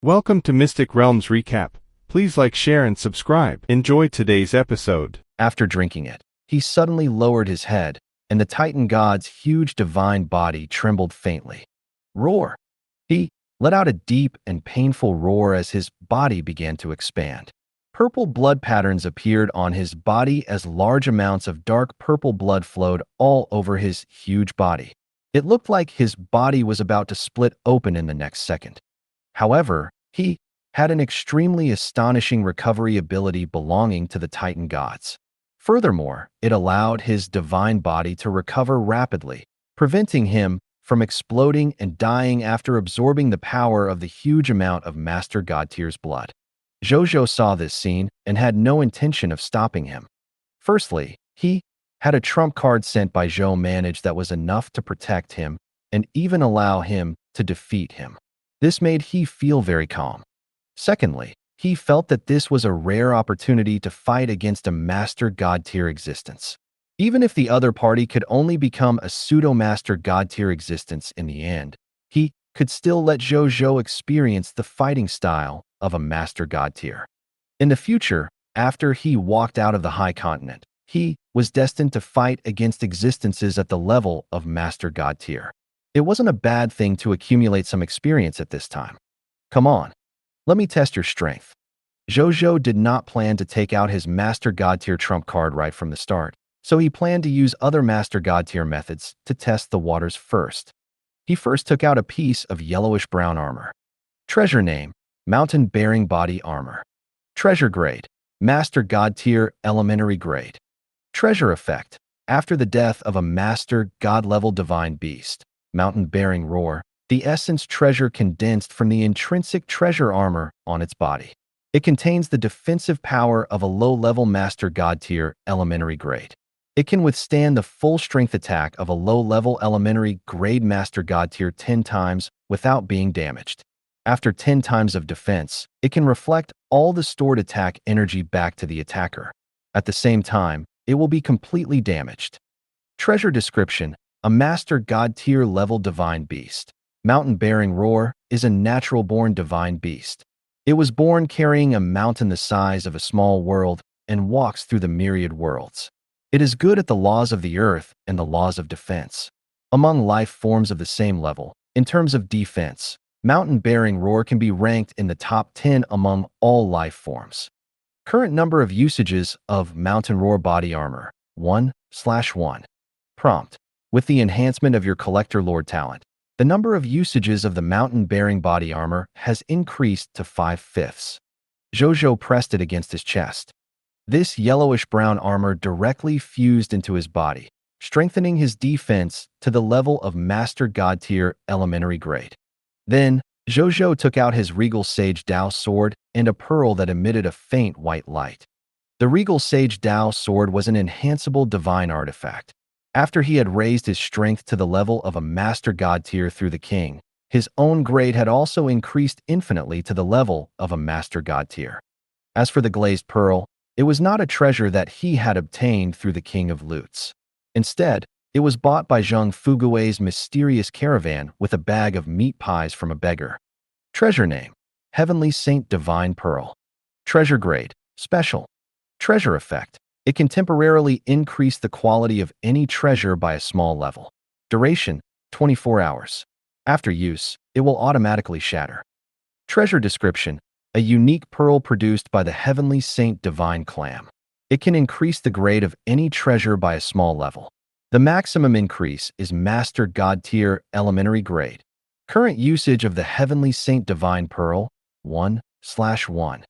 Welcome to Mystic Realms Recap. Please like, share, and subscribe. Enjoy today's episode. After drinking it, he suddenly lowered his head, and the Titan god's huge divine body trembled faintly. Roar! He let out a deep and painful roar as his body began to expand. Purple blood patterns appeared on his body as large amounts of dark purple blood flowed all over his huge body. It looked like his body was about to split open in the next second. However, he had an extremely astonishing recovery ability belonging to the Titan gods. Furthermore, it allowed his divine body to recover rapidly, preventing him from exploding and dying after absorbing the power of the huge amount of Master God Tier's blood. Zhou Zhou saw this scene and had no intention of stopping him. Firstly, he had a trump card sent by Zhou manage that was enough to protect him and even allow him to defeat him. This made he feel very calm. Secondly, he felt that this was a rare opportunity to fight against a Master God Tier existence. Even if the other party could only become a pseudo-Master God Tier existence in the end, he could still let Zhou Zhou experience the fighting style of a Master God Tier. In the future, after he walked out of the High Continent, he was destined to fight against existences at the level of Master God Tier. It wasn't a bad thing to accumulate some experience at this time. Come on, let me test your strength. Zhou Zhou did not plan to take out his Master God Tier trump card right from the start, so he planned to use other Master God Tier methods to test the waters first. He first took out a piece of yellowish-brown armor. Treasure name: Mountain-bearing body armor. Treasure grade: Master God Tier elementary grade. Treasure effect: after the death of a Master God-level divine beast, mountain-bearing roar, the essence treasure condensed from the intrinsic treasure armor on its body. It contains the defensive power of a low-level Master God Tier elementary grade. It can withstand the full strength attack of a low-level elementary grade Master God Tier 10 times without being damaged. After 10 times of defense, it can reflect all the stored attack energy back to the attacker. At the same time, it will be completely damaged. Treasure description: a Master God Tier level divine beast. Mountain-bearing roar is a natural-born divine beast. It was born carrying a mountain the size of a small world and walks through the myriad worlds. It is good at the laws of the earth and the laws of defense. Among life forms of the same level, in terms of defense, mountain-bearing roar can be ranked in the top 10 among all life forms. Current number of usages of mountain roar body armor: 1/1. Prompt: with the enhancement of your collector lord talent, the number of usages of the mountain-bearing body armor has increased to 5/5. Zhou Zhou pressed it against his chest. This yellowish-brown armor directly fused into his body, strengthening his defense to the level of Master God Tier elementary grade. Then, Zhou Zhou took out his Regal Sage Dao sword and a pearl that emitted a faint white light. The Regal Sage Dao sword was an enhanceable divine artifact. After he had raised his strength to the level of a Master God Tier through the king, his own grade had also increased infinitely to the level of a Master God Tier. As for the glazed pearl, it was not a treasure that he had obtained through the King of Loots. Instead, it was bought by Zhang Fugui's mysterious caravan with a bag of meat pies from a beggar. Treasure name: Heavenly Saint Divine Pearl. Treasure grade: Special. Treasure effect: it can temporarily increase the quality of any treasure by a small level. Duration: 24 hours. After use, it will automatically shatter. Treasure description: a unique pearl produced by the Heavenly Saint Divine Clam. It can increase the grade of any treasure by a small level. The maximum increase is Master God Tier elementary grade. Current usage of the Heavenly Saint Divine Pearl: 1/1.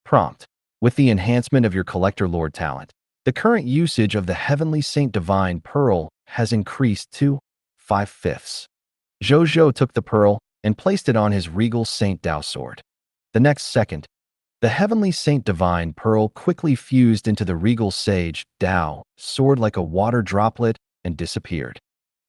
Prompt: with the enhancement of your collector lord talent, the current usage of the Heavenly Saint Divine Pearl has increased to 5/5. Zhou Zhou took the pearl and placed it on his Regal Saint Dao sword. The next second, the Heavenly Saint Divine Pearl quickly fused into the Regal Sage Dao sword like a water droplet and disappeared.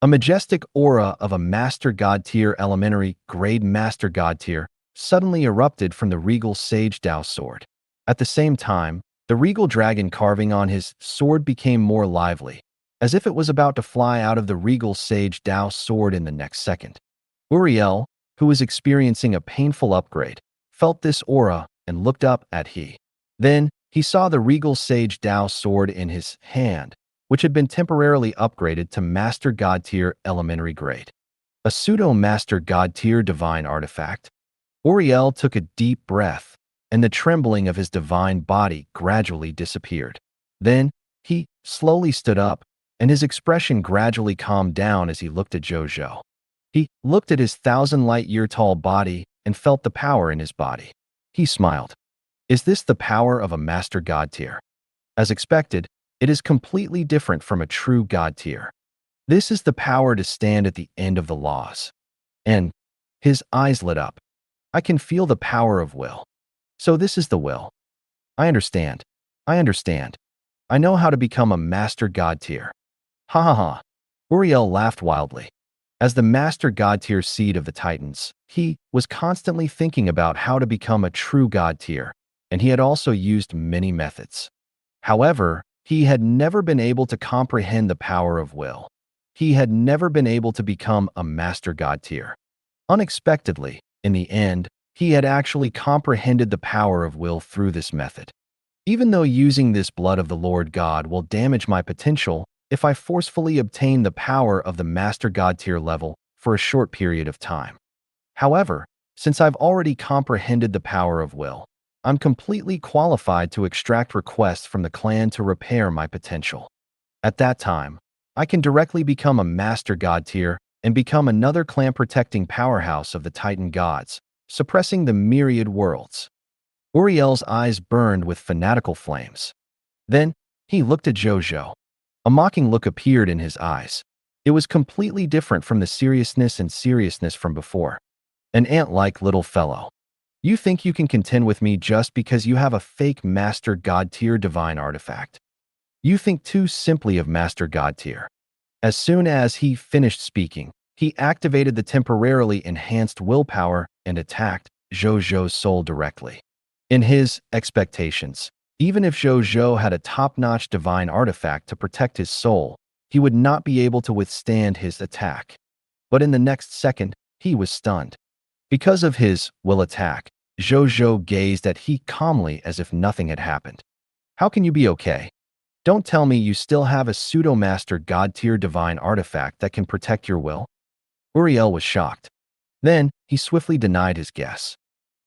A majestic aura of a Master God Tier elementary grade Master God Tier suddenly erupted from the Regal Sage Dao sword. At the same time, the regal dragon carving on his sword became more lively, as if it was about to fly out of the Regal Sage Dao sword in the next second. Uriel, who was experiencing a painful upgrade, felt this aura and looked up at he. Then, he saw the regal sage Dao sword in his hand, which had been temporarily upgraded to Master God Tier Elementary Grade. A pseudo-Master God Tier divine artifact. Uriel took a deep breath, and the trembling of his divine body gradually disappeared. Then, he slowly stood up, and his expression gradually calmed down as he looked at Zhou Zhou. He looked at his 1,000-light-year-tall body and felt the power in his body. He smiled. Is this the power of a Master God Tier? As expected, it is completely different from a true God Tier. This is the power to stand at the end of the laws. And his eyes lit up. I can feel the power of will. So this is the will. I understand. I understand. I know how to become a Master God Tier. Ha ha ha. Uriel laughed wildly. As the Master God Tier seed of the Titans, he was constantly thinking about how to become a true God Tier, and he had also used many methods. However, he had never been able to comprehend the power of will. He had never been able to become a Master God Tier. Unexpectedly, in the end, he had actually comprehended the power of will through this method. Even though using this blood of the Lord God will damage my potential, if I forcefully obtain the power of the Master God Tier level for a short period of time. However, since I've already comprehended the power of will, I'm completely qualified to extract requests from the clan to repair my potential. At that time, I can directly become a Master God Tier and become another clan-protecting powerhouse of the Titan gods, suppressing the myriad worlds. Uriel's eyes burned with fanatical flames. Then, he looked at Zhou Zhou. A mocking look appeared in his eyes. It was completely different from the seriousness from before. An ant-like little fellow. You think you can contend with me just because you have a fake Master God Tier divine artifact? You think too simply of Master God Tier. As soon as he finished speaking, he activated the temporarily enhanced willpower and attacked Zhou Zhou's soul directly. In his expectations, even if Zhou Zhou had a top-notch divine artifact to protect his soul, he would not be able to withstand his attack. But in the next second, he was stunned. Because of his will attack, Zhou Zhou gazed at he calmly as if nothing had happened. How can you be okay? Don't tell me you still have a pseudo-Master God Tier divine artifact that can protect your will? Uriel was shocked. Then, he swiftly denied his guess.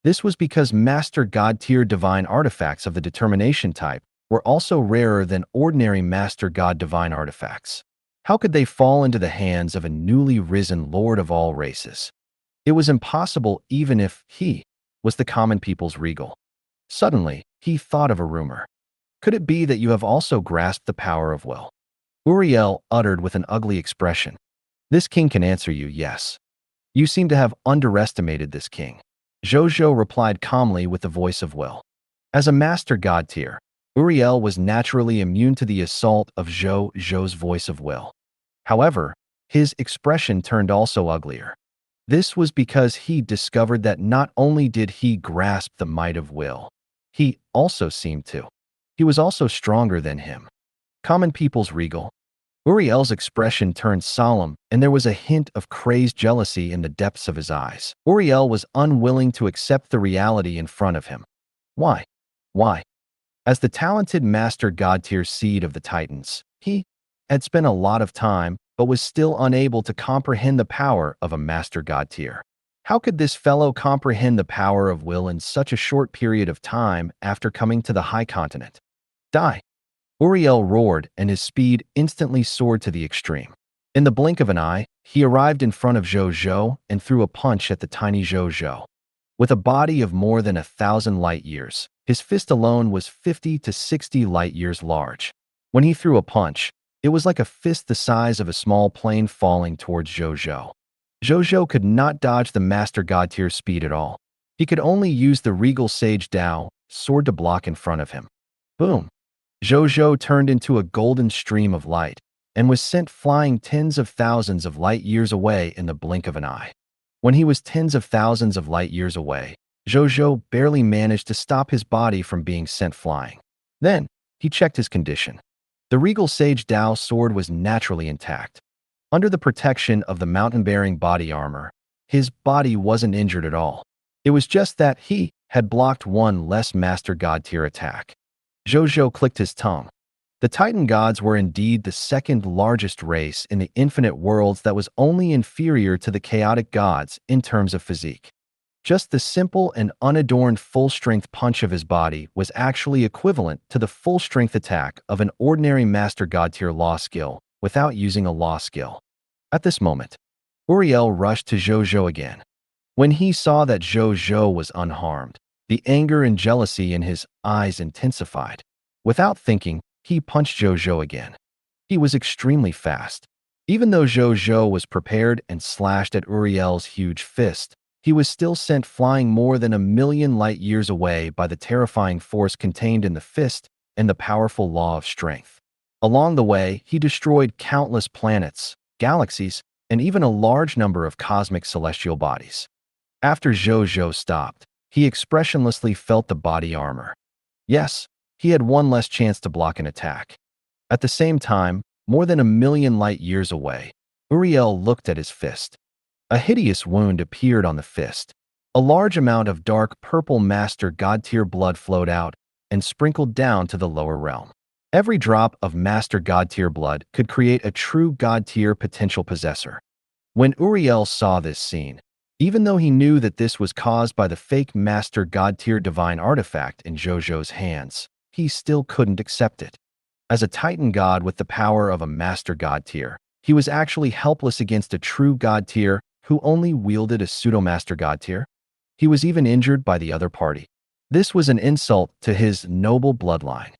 This was because Master God Tier divine artifacts of the determination type were also rarer than ordinary Master God divine artifacts. How could they fall into the hands of a newly risen Lord of all races? It was impossible even if he was the common people's regal. Suddenly, he thought of a rumor. Could it be that you have also grasped the power of will? Uriel uttered with an ugly expression. This king can answer you yes. You seem to have underestimated this king. Zhou Zhou replied calmly with the voice of will. As a Master God Tier, Uriel was naturally immune to the assault of Zhou Zhou's voice of will. However, his expression turned also uglier. This was because he discovered that not only did he grasp the might of will, he also seemed to. He was also stronger than him. Common people's regal. Uriel's expression turned solemn, and there was a hint of crazed jealousy in the depths of his eyes. Uriel was unwilling to accept the reality in front of him. Why? Why? As the talented Master God Tier seed of the Titans, he had spent a lot of time, but was still unable to comprehend the power of a Master God Tier. How could this fellow comprehend the power of will in such a short period of time after coming to the High Continent? Die! Uriel roared, and his speed instantly soared to the extreme. In the blink of an eye, he arrived in front of Zhou Zhou and threw a punch at the tiny Zhou Zhou. With a body of more than 1,000 light-years, his fist alone was 50 to 60 light-years large. When he threw a punch, it was like a fist the size of a small plane falling towards Zhou Zhou. Zhou Zhou could not dodge the Master God Tier speed at all. He could only use the Regal Sage Dao sword to block in front of him. Boom! Zhou Zhou turned into a golden stream of light and was sent flying tens of thousands of light-years away in the blink of an eye. When he was tens of thousands of light-years away, Zhou Zhou barely managed to stop his body from being sent flying. Then, he checked his condition. The Regal Sage Dao sword was naturally intact. Under the protection of the mountain-bearing body armor, his body wasn't injured at all. It was just that he had blocked one less Master God tier attack. Zhou Zhou clicked his tongue. The Titan gods were indeed the second largest race in the infinite worlds that was only inferior to the chaotic gods in terms of physique. Just the simple and unadorned full-strength punch of his body was actually equivalent to the full-strength attack of an ordinary Master God tier law skill without using a law skill. At this moment, Uriel rushed to Zhou Zhou again. When he saw that Zhou Zhou was unharmed, the anger and jealousy in his eyes intensified. Without thinking, he punched Zhou Zhou again. He was extremely fast. Even though Zhou Zhou was prepared and slashed at Uriel's huge fist, he was still sent flying more than 1,000,000 light years away by the terrifying force contained in the fist and the powerful law of strength. Along the way, he destroyed countless planets, galaxies, and even a large number of cosmic celestial bodies. After Zhou Zhou stopped, he expressionlessly felt the body armor. Yes, he had one less chance to block an attack. At the same time, more than 1,000,000 light years away, Uriel looked at his fist. A hideous wound appeared on the fist. A large amount of dark purple Master God tier blood flowed out and sprinkled down to the lower realm. Every drop of Master God tier blood could create a true God tier potential possessor. When Uriel saw this scene, even though he knew that this was caused by the fake Master God tier divine artifact in Zhou Zhou's hands, he still couldn't accept it. As a Titan god with the power of a Master God tier, he was actually helpless against a true God tier who only wielded a pseudo-Master God tier. He was even injured by the other party. This was an insult to his noble bloodline.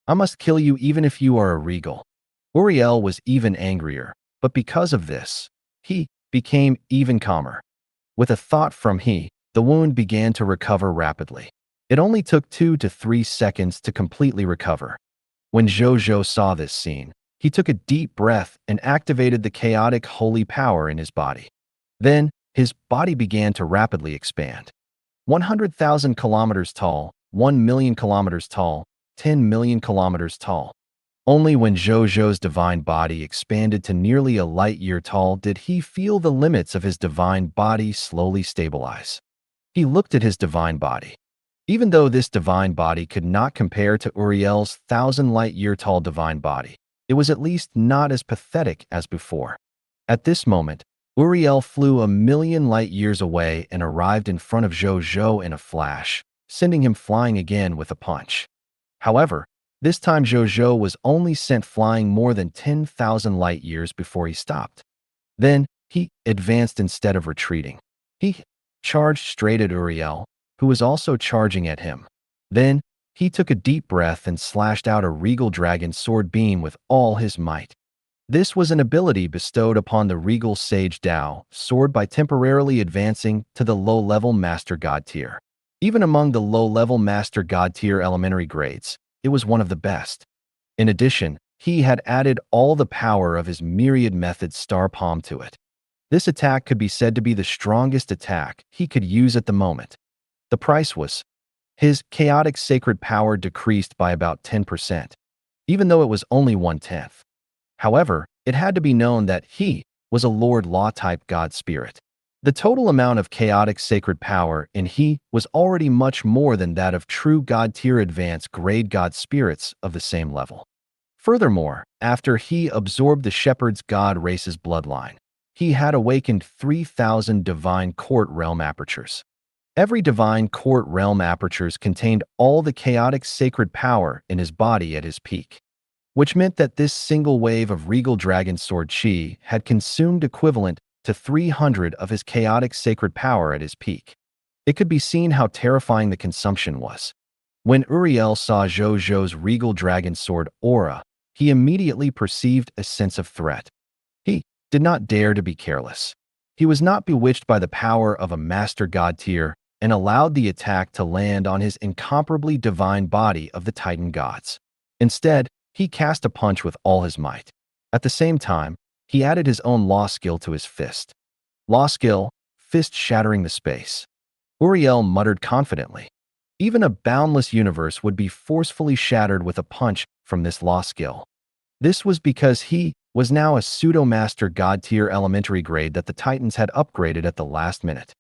I must kill you even if you are a regal. Uriel was even angrier, but because of this, he became even calmer. With a thought from he, the wound began to recover rapidly. It only took 2 to 3 seconds to completely recover. When Zhou Zhou saw this scene, he took a deep breath and activated the chaotic holy power in his body. Then, his body began to rapidly expand. 100,000 kilometers tall, 1,000,000 kilometers tall, 10,000,000 kilometers tall. Only when Zhou Zhou's divine body expanded to nearly a light year tall did he feel the limits of his divine body slowly stabilize. He looked at his divine body. Even though this divine body could not compare to Uriel's 1,000 light year tall divine body, it was at least not as pathetic as before. At this moment, Uriel flew 1,000,000 light years away and arrived in front of Zhou Zhou in a flash, sending him flying again with a punch. However, this time Zhou Zhou was only sent flying more than 10,000 light years before he stopped. Then, he advanced instead of retreating. He charged straight at Uriel, who was also charging at him. Then, he took a deep breath and slashed out a regal dragon sword beam with all his might. This was an ability bestowed upon the regal sage Dao sword by temporarily advancing to the low-level Master God tier. Even among the low-level Master God tier elementary grades, it was one of the best. In addition, he had added all the power of his myriad method star palm to it. This attack could be said to be the strongest attack he could use at the moment. The price was his chaotic sacred power decreased by about 10%, even though it was only 1/10. However, it had to be known that he was a Lord Law-type God spirit. The total amount of chaotic sacred power in he was already much more than that of true God tier advanced grade God spirits of the same level. Furthermore, after he absorbed the shepherd's God race's bloodline, he had awakened 3,000 divine court realm apertures. Every divine court realm apertures contained all the chaotic sacred power in his body at his peak, which meant that this single wave of regal dragon sword chi had consumed equivalent to 300 of his chaotic sacred power at his peak. It could be seen how terrifying the consumption was. When Uriel saw Zhou Zhou's regal dragon sword aura, he immediately perceived a sense of threat. He did not dare to be careless. He was not bewitched by the power of a Master God tier and allowed the attack to land on his incomparably divine body of the Titan gods. Instead, he cast a punch with all his might. At the same time, he added his own law skill to his fist. Law skill, fist shattering the space. Uriel muttered confidently. Even a boundless universe would be forcefully shattered with a punch from this law skill. This was because he was now a pseudo-master god tier elementary grade that the Titans had upgraded at the last minute.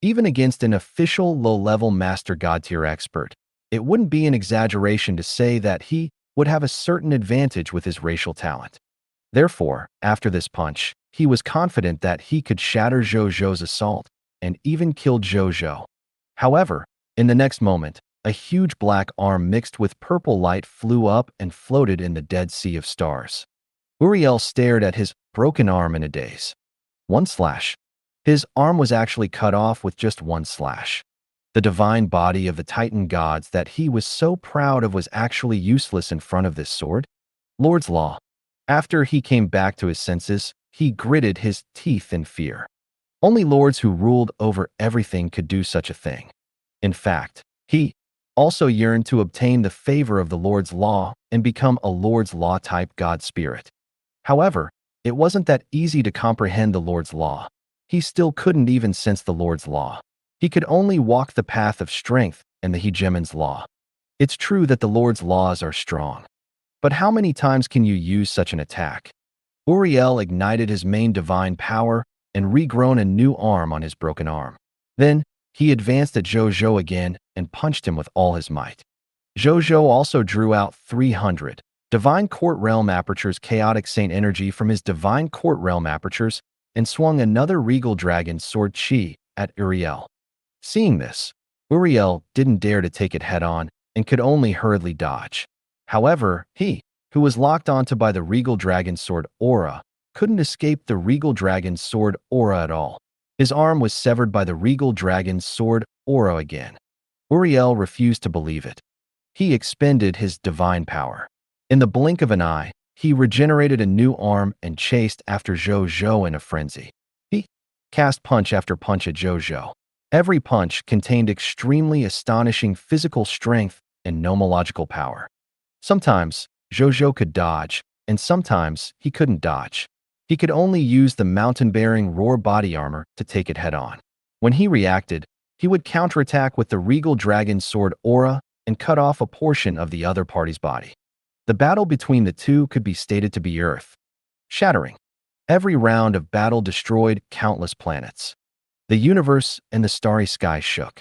Even against an official low-level Master God tier expert, it wouldn't be an exaggeration to say that he would have a certain advantage with his racial talent. Therefore, after this punch, he was confident that he could shatter Zhou Zhou's assault and even kill Zhou Zhou. However, in the next moment, a huge black arm mixed with purple light flew up and floated in the dead sea of stars. Uriel stared at his broken arm in a daze. One slash. His arm was actually cut off with just one slash. The divine body of the Titan gods that he was so proud of was actually useless in front of this sword. Lord's Law. After he came back to his senses, he gritted his teeth in fear. Only lords who ruled over everything could do such a thing. In fact, he also yearned to obtain the favor of the Lord's Law and become a Lord's Law type god spirit. However, it wasn't that easy to comprehend the Lord's Law. He still couldn't even sense the Lord's Law. He could only walk the path of strength and the Hegemon's Law. It's true that the Lord's laws are strong. But how many times can you use such an attack? Uriel ignited his main divine power and regrown a new arm on his broken arm. Then, he advanced at Zhou Zhou again and punched him with all his might. Zhou Zhou also drew out 300 Divine Court Realm Apertures chaotic saint energy from his Divine Court Realm Apertures and swung another Regal Dragon Sword Chi at Uriel. Seeing this, Uriel didn't dare to take it head-on and could only hurriedly dodge. However, he, who was locked onto by the Regal Dragon Sword aura, couldn't escape the Regal Dragon Sword aura at all. His arm was severed by the Regal Dragon Sword aura again. Uriel refused to believe it. He expended his divine power. In the blink of an eye, he regenerated a new arm and chased after Zhou Zhou in a frenzy. He cast punch after punch at Zhou Zhou. Every punch contained extremely astonishing physical strength and nomological power. Sometimes, Zhou Zhou could dodge, and sometimes he couldn't dodge. He could only use the mountain-bearing roar body armor to take it head-on. When he reacted, he would counterattack with the Regal Dragon Sword aura and cut off a portion of the other party's body. The battle between the two could be stated to be earth-shattering. Every round of battle destroyed countless planets. The universe and the starry sky shook.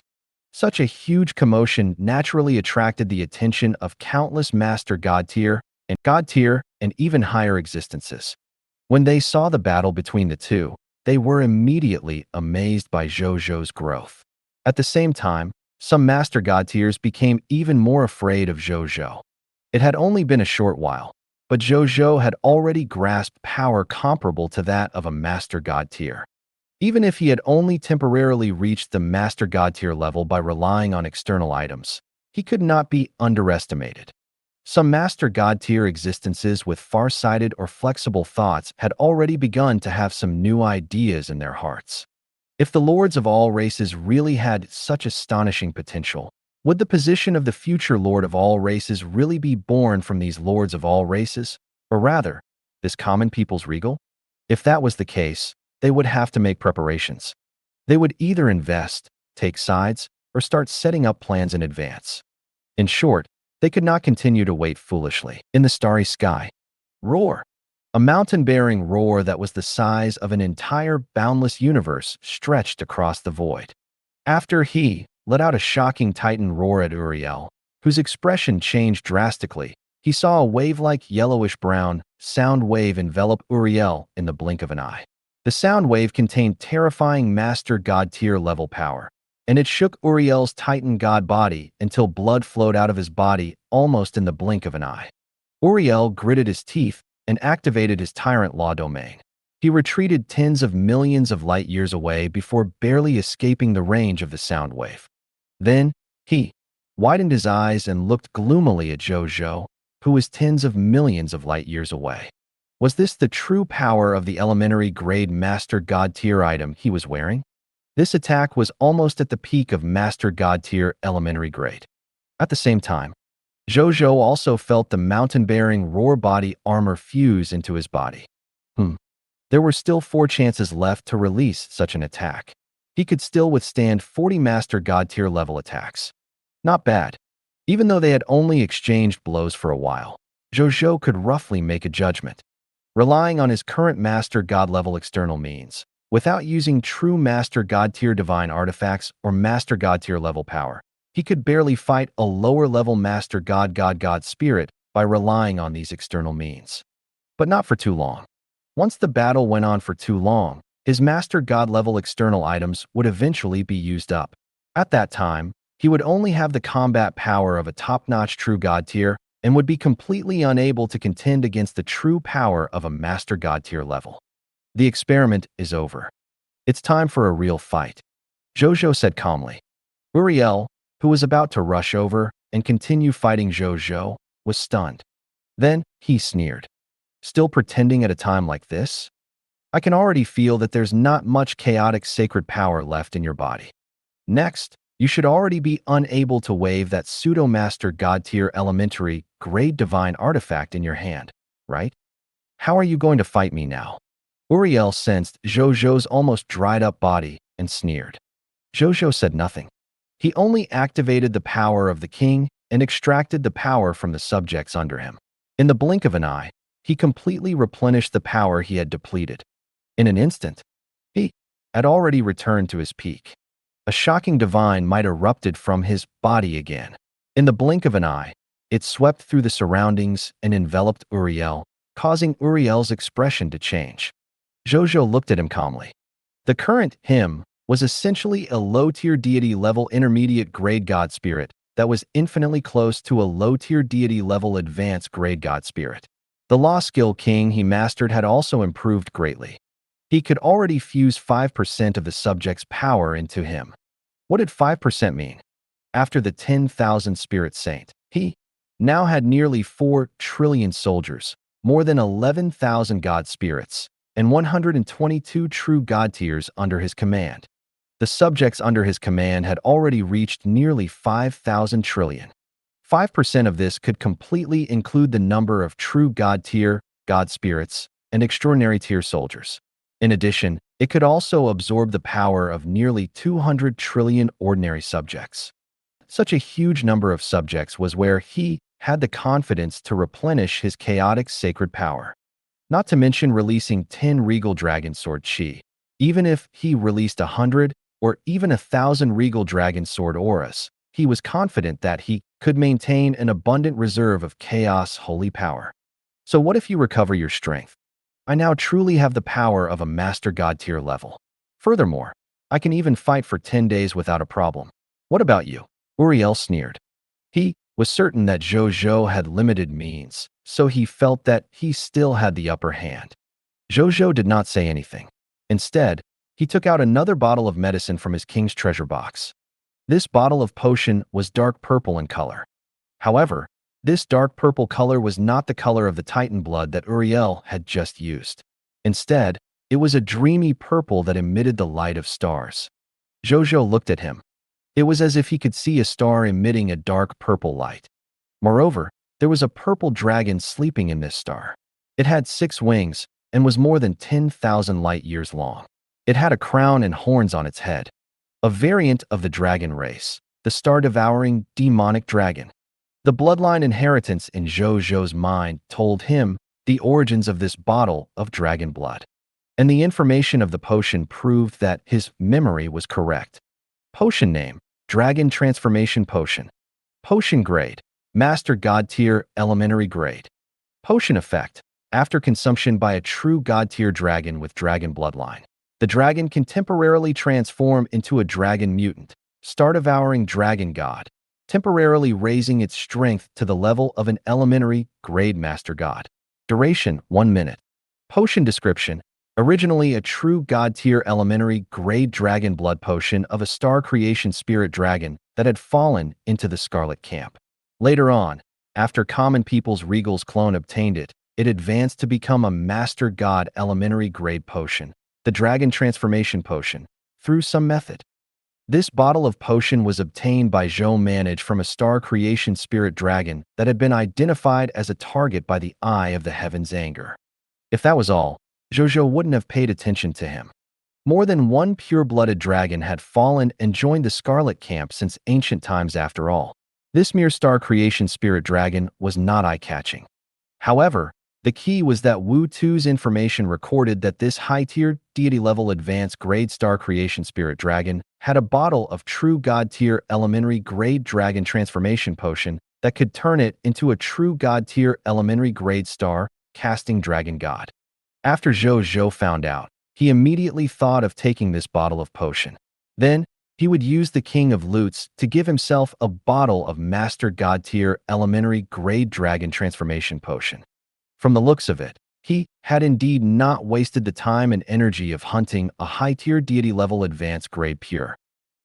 Such a huge commotion naturally attracted the attention of countless Master God tier and even higher existences. When they saw the battle between the two, they were immediately amazed by Zhou Zhou's growth. At the same time, some Master God tiers became even more afraid of Zhou Zhou. It had only been a short while, but Zhou Zhou had already grasped power comparable to that of a Master God tier. Even if he had only temporarily reached the Master God tier level by relying on external items, he could not be underestimated. Some Master God tier existences with far-sighted or flexible thoughts had already begun to have some new ideas in their hearts. If the lords of all races really had such astonishing potential, would the position of the future Lord of all races really be born from these lords of all races? Or rather, this common people's regal? If that was the case, they would have to make preparations. They would either invest, take sides, or start setting up plans in advance. In short, they could not continue to wait foolishly. In the starry sky, roar. A mountain-bearing roar that was the size of an entire boundless universe stretched across the void. After he let out a shocking Titan roar at Uriel, whose expression changed drastically, he saw a wave-like yellowish-brown sound wave envelop Uriel in the blink of an eye. The sound wave contained terrifying Master God tier level power, and it shook Uriel's Titan God body until blood flowed out of his body almost in the blink of an eye. Uriel gritted his teeth and activated his Tyrant Law domain. He retreated tens of millions of light years away before barely escaping the range of the sound wave. Then, he widened his eyes and looked gloomily at Zhou Zhou, who was tens of millions of light years away. Was this the true power of the elementary grade Master God tier item he was wearing? This attack was almost at the peak of Master God tier elementary grade. At the same time, Zhou Zhou also felt the mountain-bearing roar body armor fuse into his body. There were still 4 chances left to release such an attack. He could still withstand 40 Master God tier level attacks. Not bad. Even though they had only exchanged blows for a while, Zhou Zhou could roughly make a judgment. Relying on his current Master God level external means, Without using true Master God tier divine artifacts or Master God tier level power, he could barely fight a lower level Master God spirit by relying on these external means. But not for too long. Once the battle went on for too long, his Master God level external items would eventually be used up. At that time, he would only have the combat power of a top-notch true God tier and would be completely unable to contend against the true power of a Master God tier level. The experiment is over. It's time for a real fight, Zhou Zhou said calmly. Uriel, who was about to rush over and continue fighting Zhou Zhou, was stunned. Then he sneered. Still pretending at a time like this? I can already feel that there's not much chaotic sacred power left in your body. Next, you should already be unable to wave that pseudo-master god tier elementary grade divine artifact in your hand, right? How are you going to fight me now? Uriel sensed Zhou Zhou's almost dried-up body and sneered. Zhou Zhou said nothing. He only activated the power of the king and extracted the power from the subjects under him. In the blink of an eye, he completely replenished the power he had depleted. In an instant, he had already returned to his peak. A shocking divine might erupted from his body again. In the blink of an eye, it swept through the surroundings and enveloped Uriel, causing Uriel's expression to change. Zhou Zhou looked at him calmly. The current him was essentially a low-tier deity-level intermediate grade god spirit that was infinitely close to a low-tier deity-level advanced grade god spirit. The law skill king he mastered had also improved greatly. He could already fuse 5% of the subject's power into him. What did 5% mean? After the 10,000 spirit saint, he now had nearly 4 trillion soldiers, more than 11,000 god spirits, and 122 true god tiers under his command. The subjects under his command had already reached nearly 5,000 trillion. 5% of this could completely include the number of true god tier, god spirits, and extraordinary tier soldiers. In addition, it could also absorb the power of nearly 200 trillion ordinary subjects. Such a huge number of subjects was where he had the confidence to replenish his chaotic sacred power. Not to mention releasing 10 regal dragon sword chi. Even if he released 100 or even 1,000 regal dragon sword auras, he was confident that he could maintain an abundant reserve of chaos holy power. So what if you recover your strength? I now truly have the power of a master god tier level. Furthermore, I can even fight for 10 days without a problem. What about you? Uriel sneered. He was certain that Zhou Zhou had limited means, so he felt that he still had the upper hand. Zhou Zhou did not say anything. Instead, he took out another bottle of medicine from his king's treasure box. This bottle of potion was dark purple in color. However, this dark purple color was not the color of the Titan blood that Uriel had just used. Instead, it was a dreamy purple that emitted the light of stars. Zhou Zhou looked at him. It was as if he could see a star emitting a dark purple light. Moreover, there was a purple dragon sleeping in this star. It had 6 wings and was more than 10,000 light years long. It had a crown and horns on its head. A variant of the dragon race, the star-devouring demonic dragon. The bloodline inheritance in Zhou Zhou's mind told him the origins of this bottle of dragon blood. And the information of the potion proved that his memory was correct. Potion name: Dragon Transformation Potion. Potion grade: Master God tier elementary grade. Potion effect: after consumption by a true God tier dragon with dragon bloodline, the dragon can temporarily transform into a dragon mutant, star-devouring dragon god, temporarily raising its strength to the level of an elementary grade master god. Duration: 1 minute. Potion description: originally a true god tier elementary grade dragon blood potion of a star creation spirit dragon that had fallen into the Scarlet Camp. Later on, after common people's Regal's clone obtained it, it advanced to become a master god elementary grade potion, the Dragon Transformation Potion, through some method. This bottle of potion was obtained by Zhou Manage from a star creation spirit dragon that had been identified as a target by the Eye of the Heaven's anger. If that was all, Zhou Zhou wouldn't have paid attention to him. More than one pure-blooded dragon had fallen and joined the Scarlet Camp since ancient times after all. This mere star creation spirit dragon was not eye-catching. However, The key was that Wu Tu's information recorded that this high-tier, deity-level advanced grade star creation spirit dragon had a bottle of true god-tier elementary grade dragon transformation potion that could turn it into a true god-tier elementary grade star casting dragon god. After Zhou Zhou found out, he immediately thought of taking this bottle of potion. Then, he would use the King of Loots to give himself a bottle of Master God-tier elementary grade dragon transformation potion. From the looks of it, he had indeed not wasted the time and energy of hunting a high-tier deity-level advanced grade pure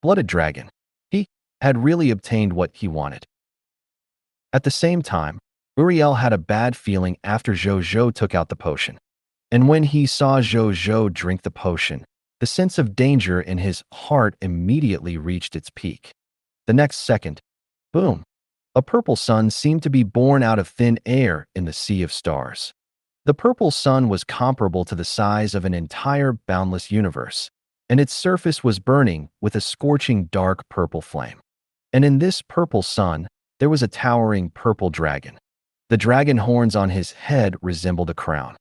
blooded dragon. He had really obtained what he wanted. At the same time, Uriel had a bad feeling after Zhou Zhou took out the potion. And when he saw Zhou Zhou drink the potion, the sense of danger in his heart immediately reached its peak. The next second, boom, a purple sun seemed to be born out of thin air in the sea of stars. The purple sun was comparable to the size of an entire boundless universe, and its surface was burning with a scorching dark purple flame. And in this purple sun, there was a towering purple dragon. The dragon horns on his head resembled a crown.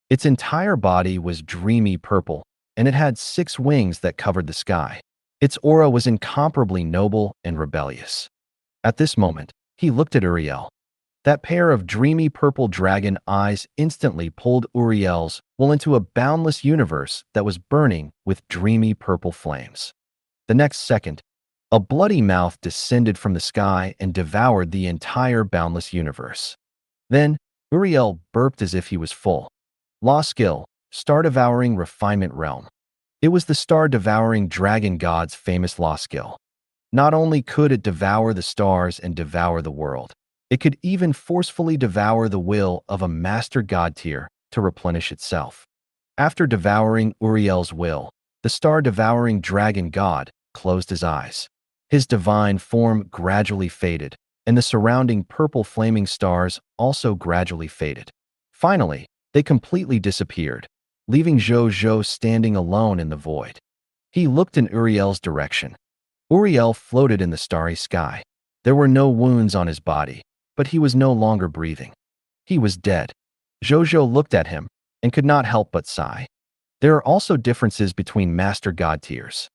Its entire body was dreamy purple, and it had 6 wings that covered the sky. Its aura was incomparably noble and rebellious. At this moment, he looked at Uriel. That pair of dreamy purple dragon eyes instantly pulled Uriel's will into a boundless universe that was burning with dreamy purple flames. The next second, a bloody mouth descended from the sky and devoured the entire boundless universe. Then, Uriel burped as if he was full. Law skill, star-devouring refinement realm. It was the star-devouring dragon god's famous law skill. Not only could it devour the stars and devour the world, it could even forcefully devour the will of a master god tier to replenish itself. After devouring Uriel's will, the star-devouring dragon god closed his eyes. His divine form gradually faded, and the surrounding purple flaming stars also gradually faded. Finally, they completely disappeared, leaving Zhou Zhou standing alone in the void. He looked in Uriel's direction. Uriel floated in the starry sky. There were no wounds on his body, but he was no longer breathing. He was dead. Zhou Zhou looked at him and could not help but sigh. There are also differences between master god tiers.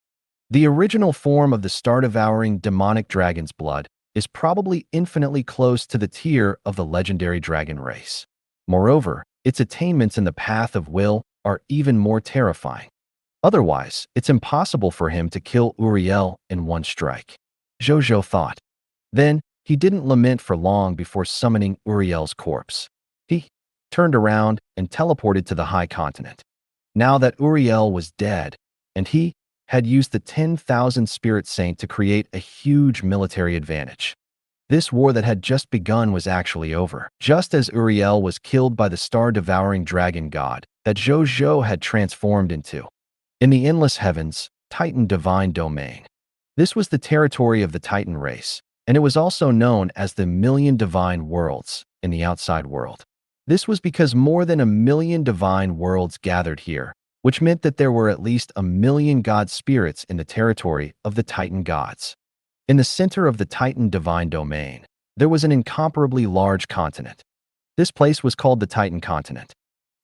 The original form of the star-devouring demonic dragon's blood is probably infinitely close to the tier of the legendary dragon race. Moreover, its attainments in the path of will are even more terrifying. Otherwise, it's impossible for him to kill Uriel in one strike. Zhou Zhou thought. Then, he didn't lament for long before summoning Uriel's corpse. He turned around and teleported to the high continent. Now that Uriel was dead, and he had used the 10,000 Spirit Saint to create a huge military advantage. This war that had just begun was actually over, just as Uriel was killed by the star-devouring dragon god that Zhou Zhou had transformed into. In the endless heavens, Titan Divine Domain. This was the territory of the Titan race, and it was also known as the Million Divine Worlds in the outside world. This was because more than 1,000,000 divine worlds gathered here, which meant that there were at least 1,000,000 god spirits in the territory of the Titan gods. In the center of the Titan Divine Domain, there was an incomparably large continent. This place was called the Titan Continent.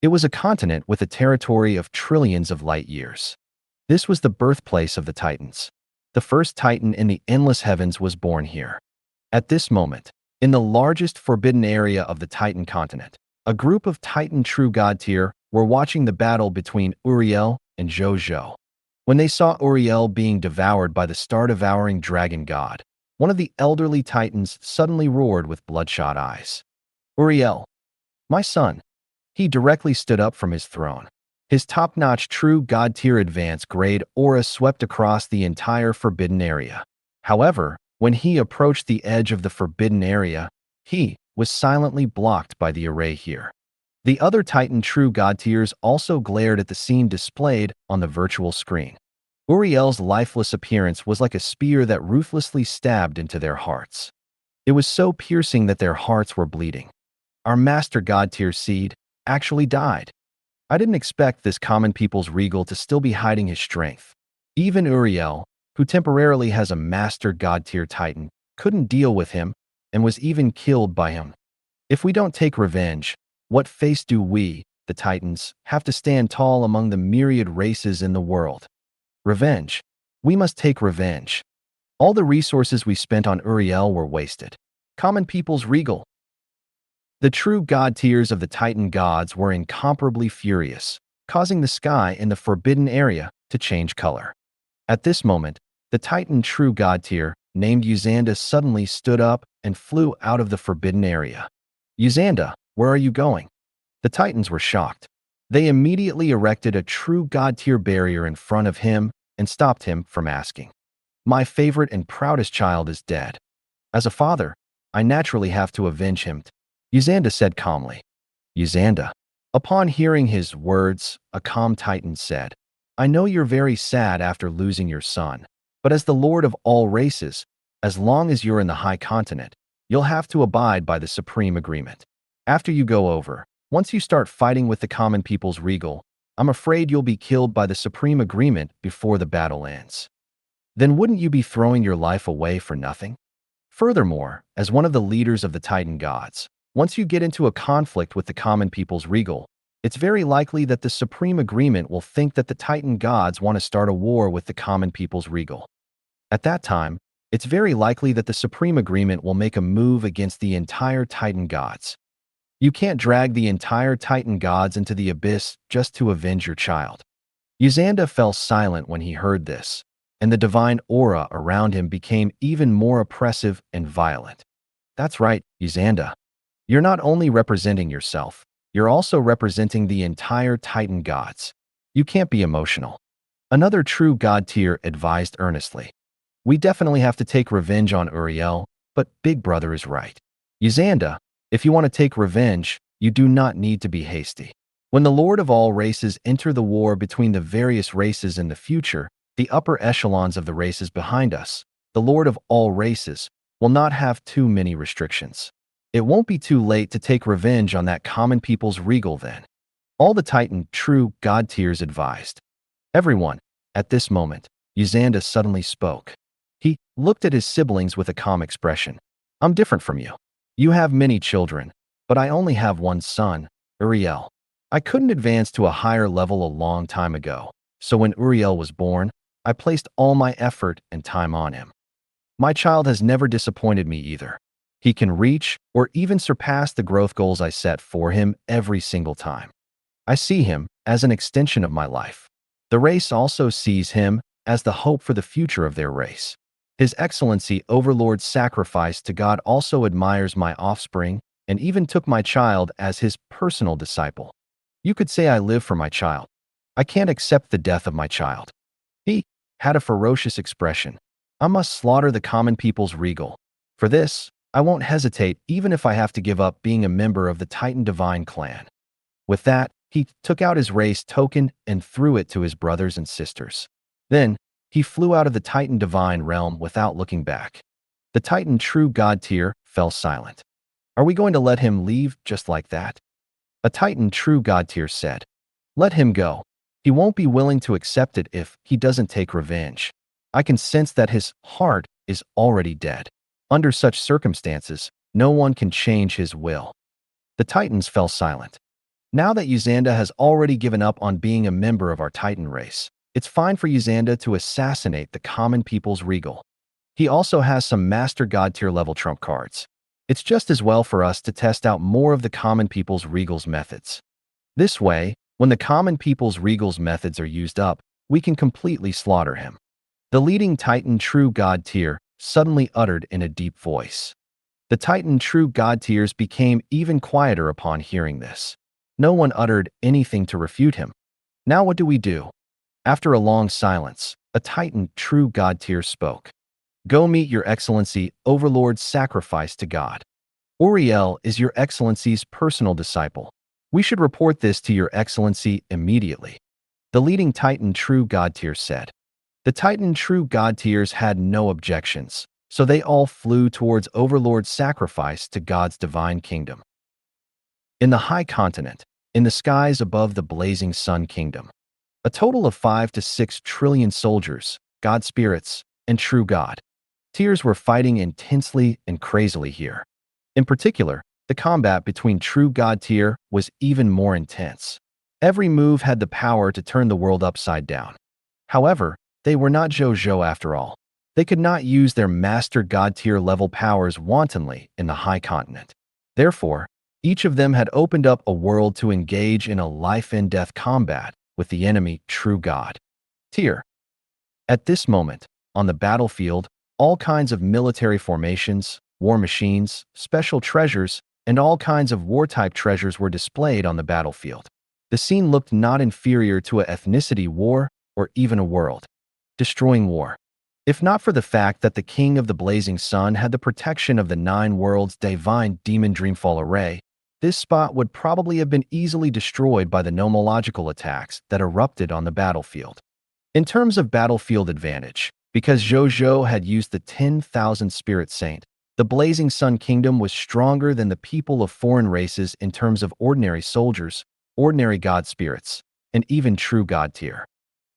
It was a continent with a territory of trillions of light years. This was the birthplace of the Titans. The first Titan in the endless heavens was born here. At this moment, in the largest forbidden area of the Titan Continent, a group of Titan True God tier were watching the battle between Uriel and Zhou Zhou. When they saw Uriel being devoured by the star-devouring dragon god, one of the elderly Titans suddenly roared with bloodshot eyes. "Uriel, my son." He directly stood up from his throne. His top-notch true god-tier advanced grade aura swept across the entire forbidden area. However, when he approached the edge of the forbidden area, he was silently blocked by the array here. The other Titan True God tiers also glared at the scene displayed on the virtual screen. Uriel's lifeless appearance was like a spear that ruthlessly stabbed into their hearts. It was so piercing that their hearts were bleeding. Our Master God tier seed actually died. I didn't expect this common people's regal to still be hiding his strength. Even Uriel, who temporarily has a Master God tier Titan, couldn't deal with him and was even killed by him. If we don't take revenge, What face do we, the Titans, have to stand tall among the myriad races in the world? Revenge. We must take revenge. All the resources we spent on Uriel were wasted. Common people's regal. The true god tiers of the Titan gods were incomparably furious, causing the sky in the forbidden area to change color. At this moment, the Titan true god tier, named Uzanda, suddenly stood up and flew out of the forbidden area. Uzanda, where are you going? The Titans were shocked. They immediately erected a true god tier barrier in front of him and stopped him from asking. My favorite and proudest child is dead. As a father, I naturally have to avenge him, Uzanda said calmly. Uzanda. Upon hearing his words, a calm Titan said, I know you're very sad after losing your son, but as the Lord of all races, as long as you're in the High Continent, you'll have to abide by the Supreme Agreement. After you go over, once you start fighting with the common people's regal, I'm afraid you'll be killed by the Supreme Agreement before the battle ends. Then wouldn't you be throwing your life away for nothing? Furthermore, as one of the leaders of the Titan gods, once you get into a conflict with the common people's regal, it's very likely that the Supreme Agreement will think that the Titan gods want to start a war with the common people's regal. At that time, it's very likely that the Supreme Agreement will make a move against the entire Titan gods. You can't drag the entire Titan gods into the abyss just to avenge your child. Uzanda fell silent when he heard this, and the divine aura around him became even more oppressive and violent. That's right, Uzanda. You're not only representing yourself, you're also representing the entire Titan gods. You can't be emotional. Another true god tier advised earnestly. We definitely have to take revenge on Uriel, but Big Brother is right. Uzanda, if you want to take revenge, you do not need to be hasty. When the Lord of all races enter the war between the various races in the future, the upper echelons of the races behind us, the Lord of all races, will not have too many restrictions. It won't be too late to take revenge on that common people's regal then. All the Titan true god tiers advised. Everyone, at this moment, Uzanda suddenly spoke. He looked at his siblings with a calm expression. I'm different from you. You have many children, but I only have one son, Uriel. I couldn't advance to a higher level a long time ago, so when Uriel was born, I placed all my effort and time on him. My child has never disappointed me either. He can reach or even surpass the growth goals I set for him every single time. I see him as an extension of my life. The race also sees him as the hope for the future of their race. His Excellency Overlord Sacrifice to God also admires my offspring and even took my child as his personal disciple. You could say I live for my child. I can't accept the death of my child. He had a ferocious expression. I must slaughter the common people's regal. For this, I won't hesitate even if I have to give up being a member of the Titan Divine clan. With that, he took out his race token and threw it to his brothers and sisters. Then, he flew out of the Titan Divine realm without looking back. The Titan True God tier fell silent. Are we going to let him leave just like that? A Titan True God tier said, let him go. He won't be willing to accept it if he doesn't take revenge. I can sense that his heart is already dead. Under such circumstances, no one can change his will. The Titans fell silent. Now that Uzanda has already given up on being a member of our Titan race, it's fine for Uzanda to assassinate the common people's regal. He also has some Master God tier level trump cards. It's just as well for us to test out more of the common people's regal's methods. This way, when the common people's regal's methods are used up, we can completely slaughter him. The leading Titan True God tier suddenly uttered in a deep voice. The Titan True God tiers became even quieter upon hearing this. No one uttered anything to refute him. Now what do we do? After a long silence, a Titan True God tier spoke. Go meet your Excellency Overlord Sacrifice to God. Uriel is your Excellency's personal disciple. We should report this to your Excellency immediately. The leading Titan True God tier said. The Titan True God tiers had no objections, so they all flew towards Overlord's Sacrifice to God's divine kingdom. In the High Continent, in the skies above the blazing Sun Kingdom, a total of 5 to 6 trillion soldiers, God spirits, and true God tiers were fighting intensely and crazily here. In particular, the combat between true god tier was even more intense. Every move had the power to turn the world upside down. However, they were not Zhou Zhou after all. They could not use their master god tier level powers wantonly in the high continent. Therefore, each of them had opened up a world to engage in a life-and-death combat with the enemy true god tier. At this moment, on the battlefield, all kinds of military formations, war machines, special treasures, and all kinds of war-type treasures were displayed on the battlefield. The scene looked not inferior to an ethnicity war or even a world-destroying war. If not for the fact that the King of the Blazing Sun had the protection of the 9 worlds divine demon dreamfall array, this spot would probably have been easily destroyed by the nomological attacks that erupted on the battlefield. In terms of battlefield advantage, because Zhou Zhou had used the 10,000 Spirit Saint, the Blazing Sun Kingdom was stronger than the people of foreign races in terms of ordinary soldiers, ordinary god spirits, and even true god tier.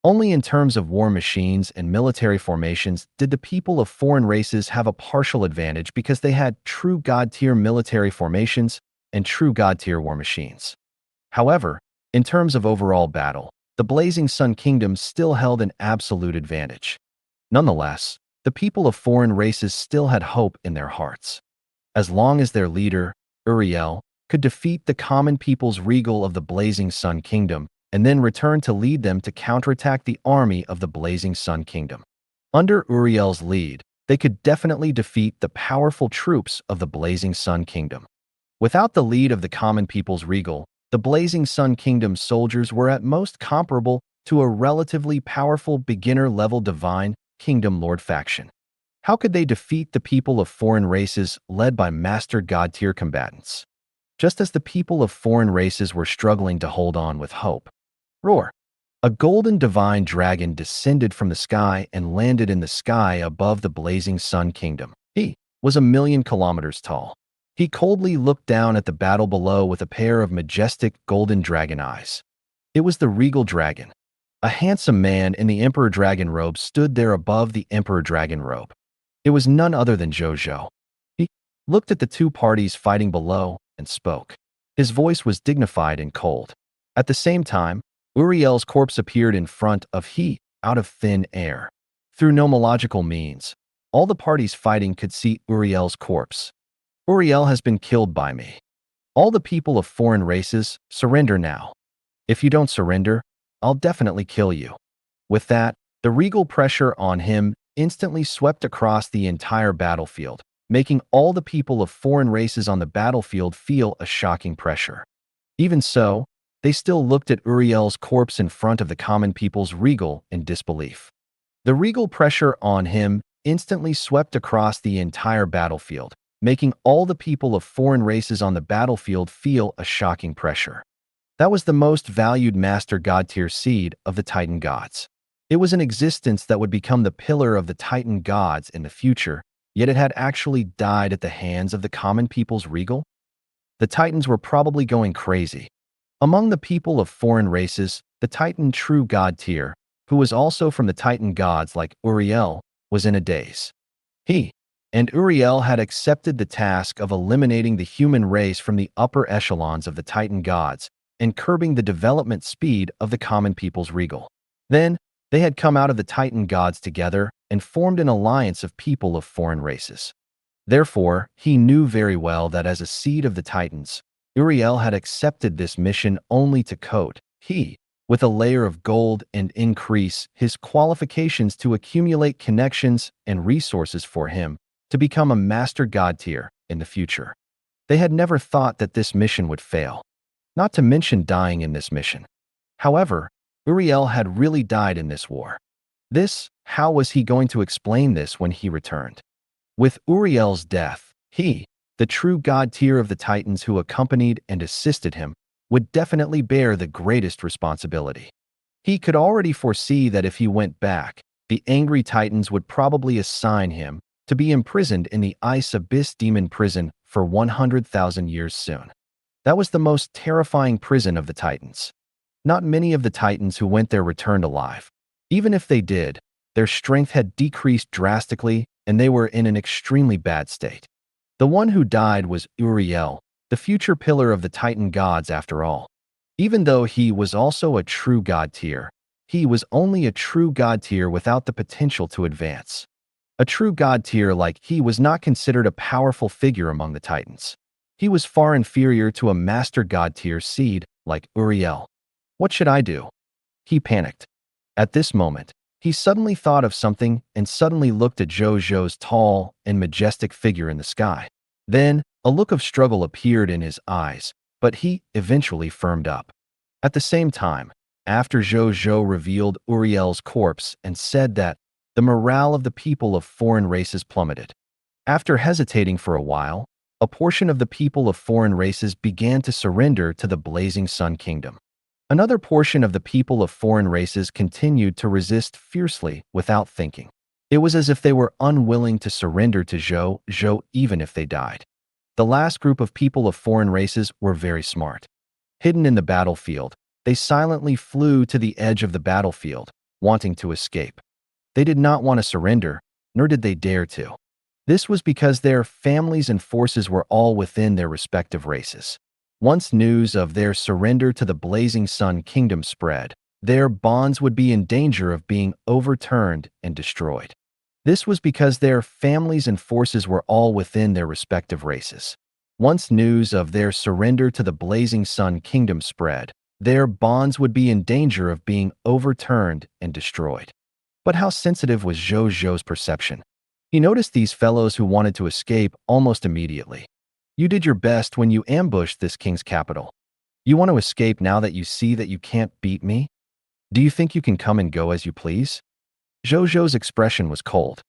Only in terms of war machines and military formations did the people of foreign races have a partial advantage because they had true god tier military formations and true god tier war machines. However, in terms of overall battle, the Blazing Sun Kingdom still held an absolute advantage. Nonetheless, the people of foreign races still had hope in their hearts. As long as their leader, Uriel, could defeat the common people's regal of the Blazing Sun Kingdom and then return to lead them to counterattack the army of the Blazing Sun Kingdom. Under Uriel's lead, they could definitely defeat the powerful troops of the Blazing Sun Kingdom. Without the lead of the common people's regal, the Blazing Sun Kingdom's soldiers were at most comparable to a relatively powerful beginner-level divine Kingdom Lord faction. How could they defeat the people of foreign races led by master god tier combatants? Just as the people of foreign races were struggling to hold on with hope. Roar! A golden divine dragon descended from the sky and landed in the sky above the Blazing Sun Kingdom. He was 1,000,000 kilometers tall. He coldly looked down at the battle below with a pair of majestic golden dragon eyes. It was the regal dragon. A handsome man in the Emperor Dragon robe stood there above the Emperor Dragon robe. It was none other than Zhou Zhou. He looked at the two parties fighting below and spoke. His voice was dignified and cold. At the same time, Uriel's corpse appeared in front of he out of thin air. Through nomological means, all the parties fighting could see Uriel's corpse. Uriel has been killed by me. All the people of foreign races, surrender now. If you don't surrender, I'll definitely kill you. With that, the regal pressure on him instantly swept across the entire battlefield, making all the people of foreign races on the battlefield feel a shocking pressure. Even so, they still looked at Uriel's corpse in front of the common people's regal in disbelief. The regal pressure on him instantly swept across the entire battlefield, making all the people of foreign races on the battlefield feel a shocking pressure. That was the most valued master god tier seed of the Titan gods. It was an existence that would become the pillar of the Titan gods in the future, yet it had actually died at the hands of the common people's regal. The Titans were probably going crazy. Among the people of foreign races, the Titan true god tier, who was also from the Titan gods like Uriel, was in a daze. He and Uriel had accepted the task of eliminating the human race from the upper echelons of the Titan gods and curbing the development speed of the common people's regal. Then, they had come out of the Titan gods together and formed an alliance of people of foreign races. Therefore, he knew very well that as a seed of the Titans, Uriel had accepted this mission only to coat he with a layer of gold and increase his qualifications to accumulate connections and resources for him to become a master god tier in the future. They had never thought that this mission would fail, not to mention dying in this mission. However, Uriel had really died in this war. How was he going to explain this when he returned? With Uriel's death, he, the true god tier of the Titans who accompanied and assisted him, would definitely bear the greatest responsibility. He could already foresee that if he went back, the angry Titans would probably assign him to be imprisoned in the Ice Abyss Demon Prison for 100,000 years soon. That was the most terrifying prison of the Titans. Not many of the Titans who went there returned alive. Even if they did, their strength had decreased drastically and they were in an extremely bad state. The one who died was Uriel, the future pillar of the Titan gods after all. Even though he was also a true god tier, he was only a true god tier without the potential to advance. A true god tier like he was not considered a powerful figure among the Titans. He was far inferior to a master god tier seed like Uriel. What should I do? He panicked. At this moment, he suddenly thought of something and suddenly looked at Zhou Zhou's tall and majestic figure in the sky. Then, a look of struggle appeared in his eyes, but he eventually firmed up. At the same time, after Zhou Zhou revealed Uriel's corpse and said that the morale of the people of foreign races plummeted. After hesitating for a while, a portion of the people of foreign races began to surrender to the Blazing Sun Kingdom. Another portion of the people of foreign races continued to resist fiercely without thinking. It was as if they were unwilling to surrender to Zhou Zhou even if they died. The last group of people of foreign races were very smart. Hidden in the battlefield, they silently flew to the edge of the battlefield, wanting to escape. They did not want to surrender, nor did they dare to. This was because their families and forces were all within their respective races. Once news of their surrender to the Blazing Sun Kingdom spread, their bonds would be in danger of being overturned and destroyed. This was because their families and forces were all within their respective races. Once news of their surrender to the Blazing Sun Kingdom spread, their bonds would be in danger of being overturned and destroyed. But how sensitive was Zhou Zhou's perception? He noticed these fellows who wanted to escape almost immediately. You did your best when you ambushed this king's capital. You want to escape now that you see that you can't beat me? Do you think you can come and go as you please? Zhou Zhou's expression was cold.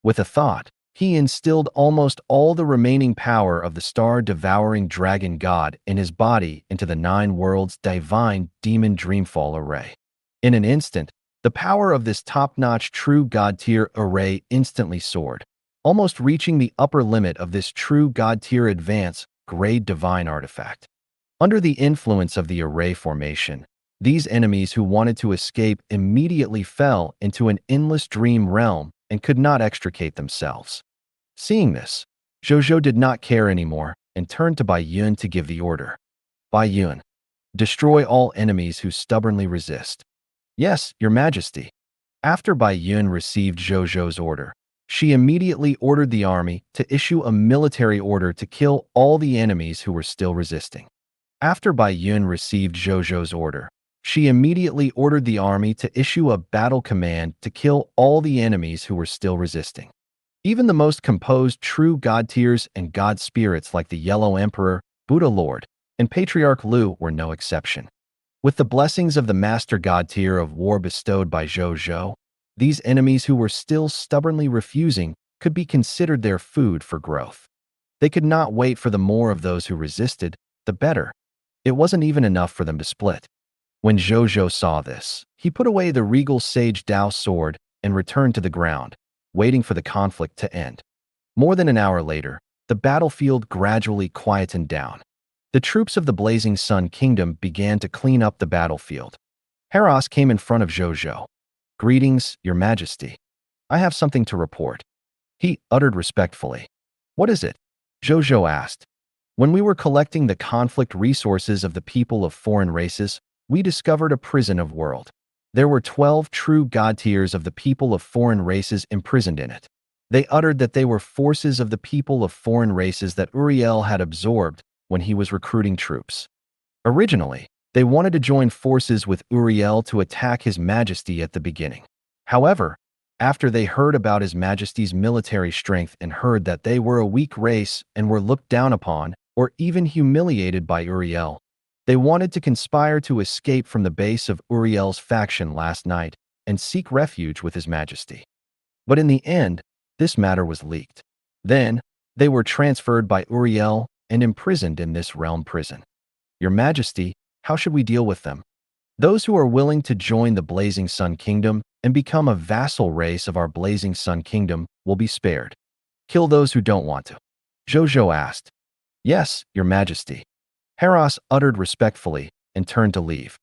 With a thought, he instilled almost all the remaining power of the star-devouring dragon god in his body into the 9 worlds divine demon dreamfall array. In an instant, the power of this top-notch true god-tier array instantly soared, almost reaching the upper limit of this true god-tier advance grade divine artifact. Under the influence of the array formation, these enemies who wanted to escape immediately fell into an endless dream realm and could not extricate themselves. Seeing this, Zhou Zhou did not care anymore and turned to Bai Yun to give the order. Bai Yun, destroy all enemies who stubbornly resist. Yes, Your Majesty. After Bai Yun received Zhou Zhou's order, she immediately ordered the army to issue a military order to kill all the enemies who were still resisting. After Bai Yun received Zhou Zhou's order, she immediately ordered the army to issue a battle command to kill all the enemies who were still resisting. Even the most composed true god tiers and god spirits like the Yellow Emperor, Buddha Lord, and Patriarch Lu were no exception. With the blessings of the Master God tier of war bestowed by Zhou Zhou, these enemies who were still stubbornly refusing could be considered their food for growth. They could not wait for the more of those who resisted, the better. It wasn't even enough for them to split. When Zhou Zhou saw this, he put away the regal sage Dao sword and returned to the ground, waiting for the conflict to end. More than an hour later, the battlefield gradually quietened down. The troops of the Blazing Sun Kingdom began to clean up the battlefield. Haras came in front of Zhou Zhou. Greetings, Your Majesty. I have something to report. He uttered respectfully. What is it? Zhou Zhou asked. When we were collecting the conflict resources of the people of foreign races, we discovered a prison of world. There were 12 true god tiers of the people of foreign races imprisoned in it. They uttered that they were forces of the people of foreign races that Uriel had absorbed when he was recruiting troops. Originally, they wanted to join forces with Uriel to attack His Majesty at the beginning. However, after they heard about His Majesty's military strength and heard that they were a weak race and were looked down upon or even humiliated by Uriel, they wanted to conspire to escape from the base of Uriel's faction last night and seek refuge with His Majesty. But in the end, this matter was leaked. Then, they were transferred by Uriel and imprisoned in this realm prison. Your Majesty, how should we deal with them? Those who are willing to join the Blazing Sun Kingdom and become a vassal race of our Blazing Sun Kingdom will be spared. Kill those who don't want to. Zhou Zhou asked. Yes, Your Majesty. Haras uttered respectfully and turned to leave.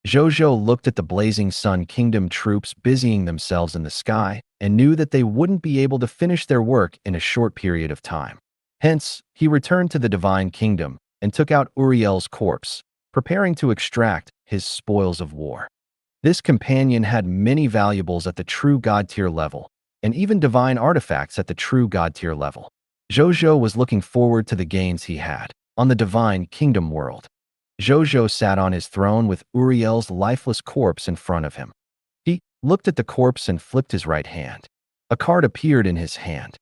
Zhou Zhou looked at the Blazing Sun Kingdom troops busying themselves in the sky and knew that they wouldn't be able to finish their work in a short period of time. Hence, he returned to the Divine Kingdom and took out Uriel's corpse, preparing to extract his spoils of war. This companion had many valuables at the true god tier level, and even divine artifacts at the true god tier level. Zhou Zhou was looking forward to the gains he had on the divine kingdom world. Zhou Zhou sat on his throne with Uriel's lifeless corpse in front of him. He looked at the corpse and flipped his right hand. A card appeared in his hand.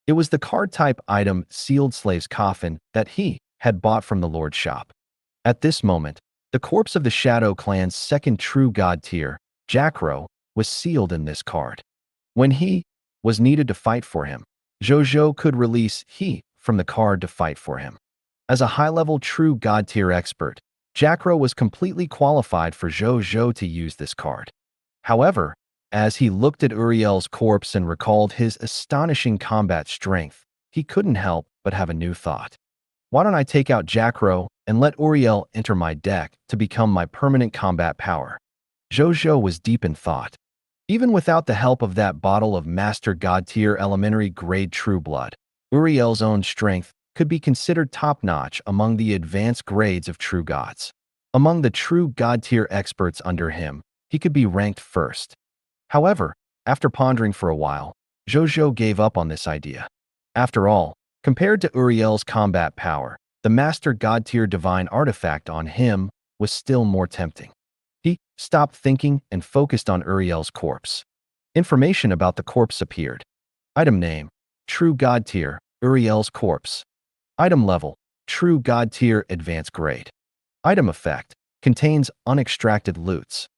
It was the card-type item Sealed Slave's Coffin that he had bought from the Lord's shop. At this moment, the corpse of the Shadow Clan's second true god tier, Jacro, was sealed in this card. When he was needed to fight for him, Zhou Zhou could release he from the card to fight for him. As a high-level true god tier expert, Jacro was completely qualified for Zhou Zhou to use this card. However, as he looked at Uriel's corpse and recalled his astonishing combat strength, he couldn't help but have a new thought. Why don't I take out Jacro and let Uriel enter my deck to become my permanent combat power? Zhou Zhou was deep in thought. Even without the help of that bottle of Master God tier elementary grade True Blood, Uriel's own strength could be considered top-notch among the advanced grades of True Gods. Among the True God tier experts under him, he could be ranked first. However, after pondering for a while, Zhou Zhou gave up on this idea. After all, compared to Uriel's combat power, the Master God tier divine artifact on him was still more tempting. He stopped thinking and focused on Uriel's corpse. Information about the corpse appeared. Item name: True God tier, Uriel's corpse. Item level: True God tier advanced grade. Item effect: contains unextracted loots.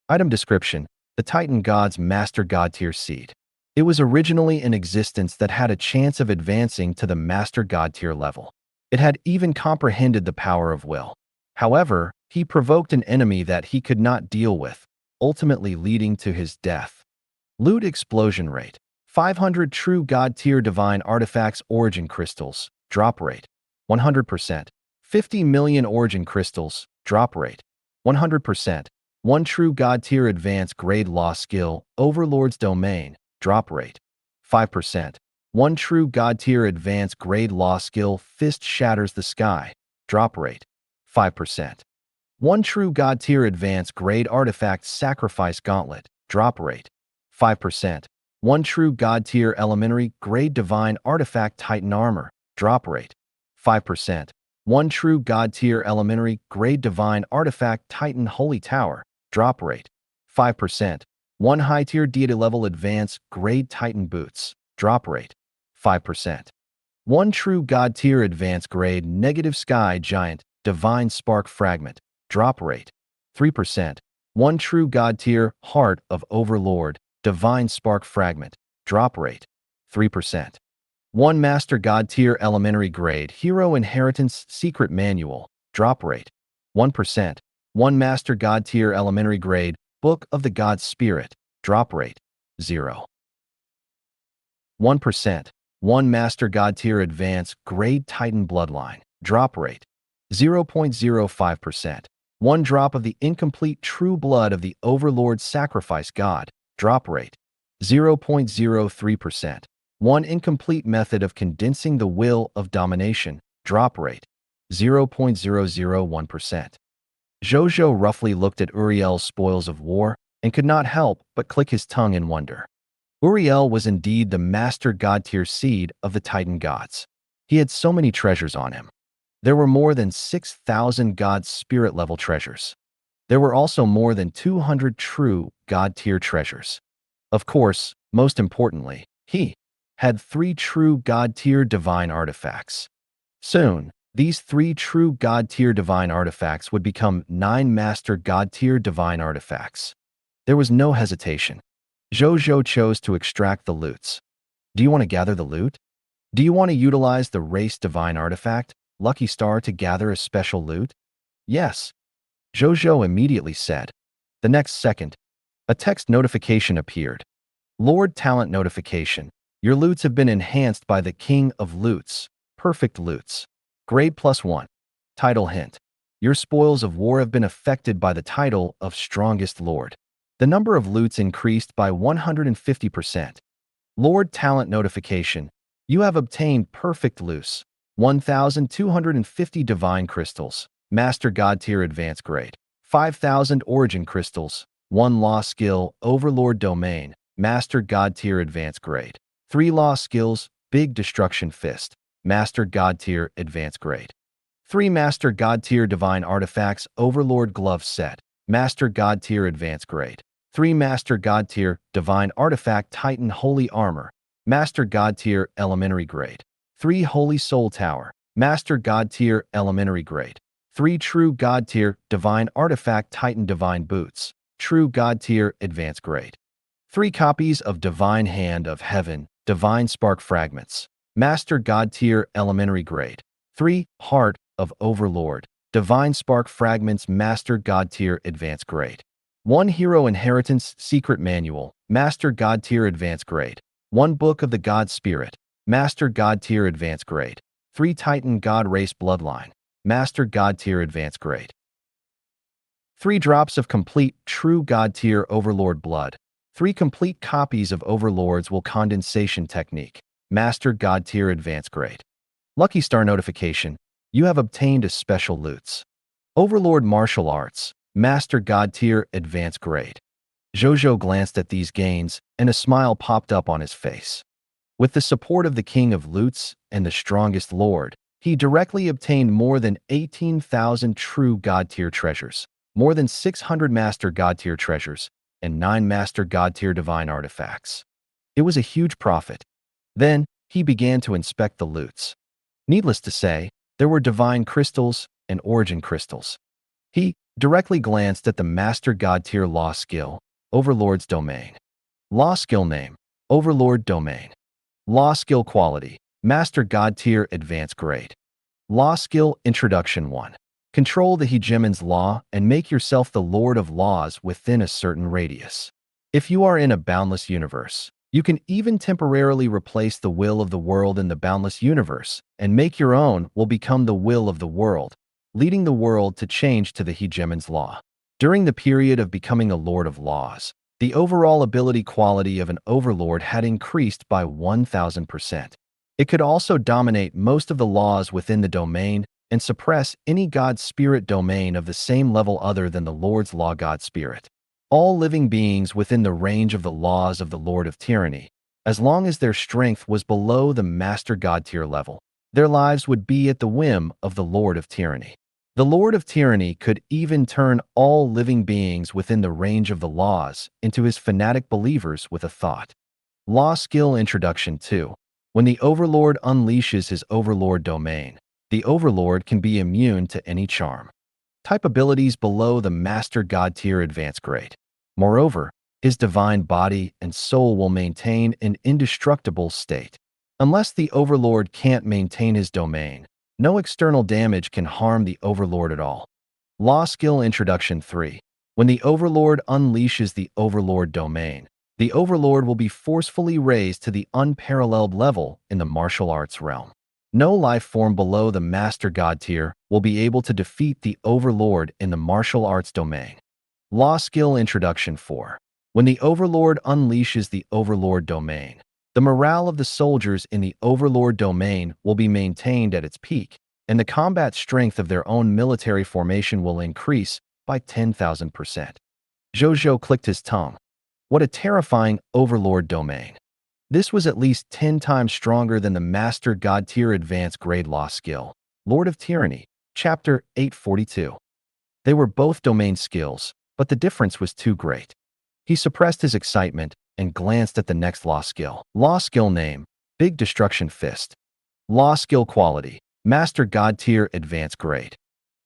Item description: the Titan God's Master God tier seed. It was originally in existence that had a chance of advancing to the Master God tier level. It had even comprehended the power of will. However, he provoked an enemy that he could not deal with, ultimately leading to his death. Loot explosion rate: 500 true God tier divine artifacts origin crystals, drop rate 100%. 50 million origin crystals, drop rate 100%. 1 true God tier advanced grade law skill, Overlord's Domain, drop rate 5%. 1 true God tier advanced grade law skill, Fist Shatters the Sky, drop rate 5%. 1 true God tier advanced grade artifact, Sacrifice Gauntlet, drop rate 5%. 1 true God tier elementary grade divine artifact, Titan Armor, drop rate 5%. 1 true God tier elementary grade divine artifact, Titan Holy Tower, drop rate 5%. 1 high tier deity level advanced grade Titan Boots, drop rate 5%. 1 true God tier advanced grade negative Sky Giant divine spark fragment, drop rate 3%. 1 true God tier Heart of Overlord divine spark fragment, drop rate 3%. 1 Master God tier elementary grade Hero Inheritance Secret Manual, drop rate 1%. 1 Master God tier elementary grade Book of the God Spirit, drop rate 0. 1%. 1 Master God tier advanced grade Titan Bloodline, drop rate 0.05%. 1 drop of the incomplete true blood of the Overlord Sacrifice God, drop rate 0.03%. 1 incomplete method of condensing the will of domination, drop rate 0.001%. Zhou Zhou roughly looked at Uriel's spoils of war and could not help but click his tongue in wonder. Uriel was indeed the Master God tier seed of the Titan gods. He had so many treasures on him. There were more than 6,000 God Spirit level treasures. There were also more than 200 true God tier treasures. Of course, most importantly, he had 3 true God tier divine artifacts. Soon, these 3 true God tier divine artifacts would become 9 Master God tier divine artifacts. There was no hesitation. Zhou Zhou chose to extract the loots. Do you want to gather the loot? Do you want to utilize the race divine artifact, Lucky Star, to gather a special loot? Yes. Zhou Zhou immediately said. The next second, a text notification appeared. Lord Talent notification. Your loots have been enhanced by the King of Loots, Perfect Loots. Grade +1. Title hint. Your spoils of war have been affected by the title of Strongest Lord. The number of loots increased by 150%. Lord Talent notification. You have obtained Perfect Loots, 1,250 divine crystals, master god tier advanced grade. 5,000 origin crystals, 1 law skill, overlord domain, master god tier advanced grade. 3 law skills, big destruction fist, master god tier advanced grade. 3 master god tier divine artifacts, overlord glove set, master god tier advanced grade. 3 master god tier divine artifact titan holy armor, master god tier elementary grade. 3 holy soul tower, master god tier elementary grade. 3 true god tier divine artifact titan divine boots, true god tier advanced grade. 3 copies of divine hand of heaven, divine spark fragments, master god tier elementary grade. 3 heart of overlord, divine spark fragments, master god tier advanced grade. 1 hero inheritance secret manual, master god tier advanced grade. 1 book of the god spirit, master god tier advanced grade. 3 titan god race bloodline, master god tier advanced grade. 3 drops of complete true god tier overlord blood. 3 complete copies of overlord's will condensation technique, master god tier advanced grade. Lucky star notification, you have obtained a special loots. Overlord martial arts, master god tier advanced grade. Zhou Zhou glanced at these gains, and a smile popped up on his face. With the support of the king of loots and the strongest lord, he directly obtained more than 18,000 true god tier treasures, more than 600 master god tier treasures, and 9 master god tier divine artifacts. It was a huge profit. Then, he began to inspect the loots. Needless to say, there were divine crystals and origin crystals. He directly glanced at the master god tier law skill, overlord's domain. Law skill name, overlord domain. Law skill quality, master god tier advanced grade. Law skill introduction 1. Control the hegemon's law and make yourself the lord of laws within a certain radius. If you are in a boundless universe, you can even temporarily replace the will of the world in the boundless universe and make your own will become the will of the world, leading the world to change to the hegemon's law. During the period of becoming a lord of laws, the overall ability quality of an overlord had increased by 1,000%. It could also dominate most of the laws within the domain and suppress any god spirit domain of the same level other than the lord's law god spirit. All living beings within the range of the laws of the lord of tyranny, as long as their strength was below the master god tier level, their lives would be at the whim of the lord of tyranny. The lord of tyranny could even turn all living beings within the range of the laws into his fanatic believers with a thought. Law skill introduction 2. When the overlord unleashes his overlord domain, the overlord can be immune to any charm. Type abilities below the master god tier advanced grade. Moreover, his divine body and soul will maintain an indestructible state. Unless the overlord can't maintain his domain, no external damage can harm the overlord at all. Law skill introduction 3. When the overlord unleashes the overlord domain, the overlord will be forcefully raised to the unparalleled level in the martial arts realm. No life form below the master god tier will be able to defeat the overlord in the martial arts domain. Law skill introduction 4. When the overlord unleashes the overlord domain, the morale of the soldiers in the overlord domain will be maintained at its peak, and the combat strength of their own military formation will increase by 10,000%. Zhou Zhou clicked his tongue. What a terrifying overlord domain. This was at least 10 times stronger than the master god tier advanced grade law skill, Lord of Tyranny, chapter 842. They were both domain skills, but the difference was too great. He suppressed his excitement and glanced at the next law skill. Law skill name, Big Destruction Fist. Law skill quality, Master God Tier Advanced Grade.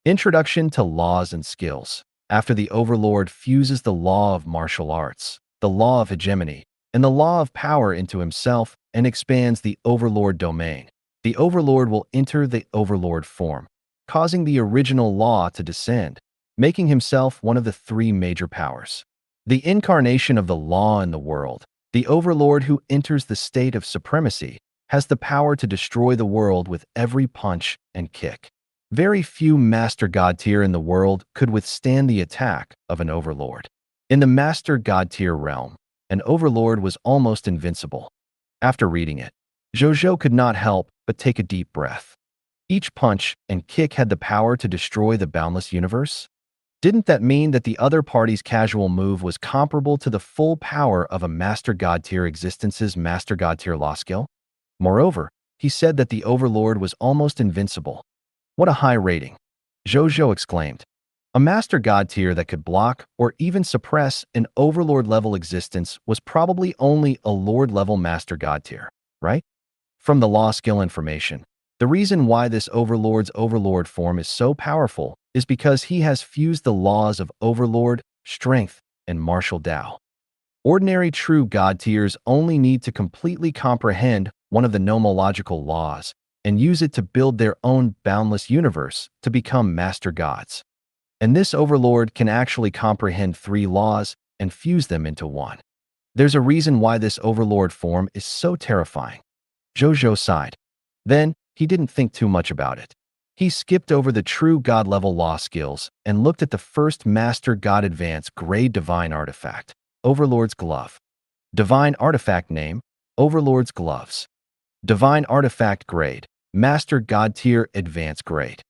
Introduction to Laws and Skills. After the Overlord fuses the law of martial arts, the law of hegemony, and the law of power into himself and expands the Overlord domain, the Overlord will enter the Overlord form, causing the original law to descend, making himself one of the 3 major powers. The incarnation of the law in the world, the Overlord who enters the state of supremacy, has the power to destroy the world with every punch and kick. Very few Master God Tier in the world could withstand the attack of an Overlord. In the Master God Tier realm, an Overlord was almost invincible. After reading it, Zhou Zhou could not help but take a deep breath. Each punch and kick had the power to destroy the boundless universe? Didn't that mean that the other party's casual move was comparable to the full power of a Master God tier existence's Master God tier law skill? Moreover, he said that the Overlord was almost invincible. What a high rating! Zhou Zhou exclaimed. A Master God tier that could block or even suppress an Overlord-level existence was probably only a Lord-level Master God tier, right? From the law skill information, the reason why this Overlord's Overlord form is so powerful is because he has fused the laws of Overlord, Strength, and Martial Tao. Ordinary true God tiers only need to completely comprehend one of the nomological laws and use it to build their own boundless universe to become Master Gods. And this Overlord can actually comprehend 3 laws and fuse them into one. There's a reason why this Overlord form is so terrifying. Zhou Zhou sighed. Then, he didn't think too much about it. He skipped over the true God-level law skills and looked at the first Master God Advanced Grade Divine Artifact, Overlord's Glove. Divine Artifact Name, Overlord's Gloves. Divine Artifact Grade, Master God Tier Advanced Grade.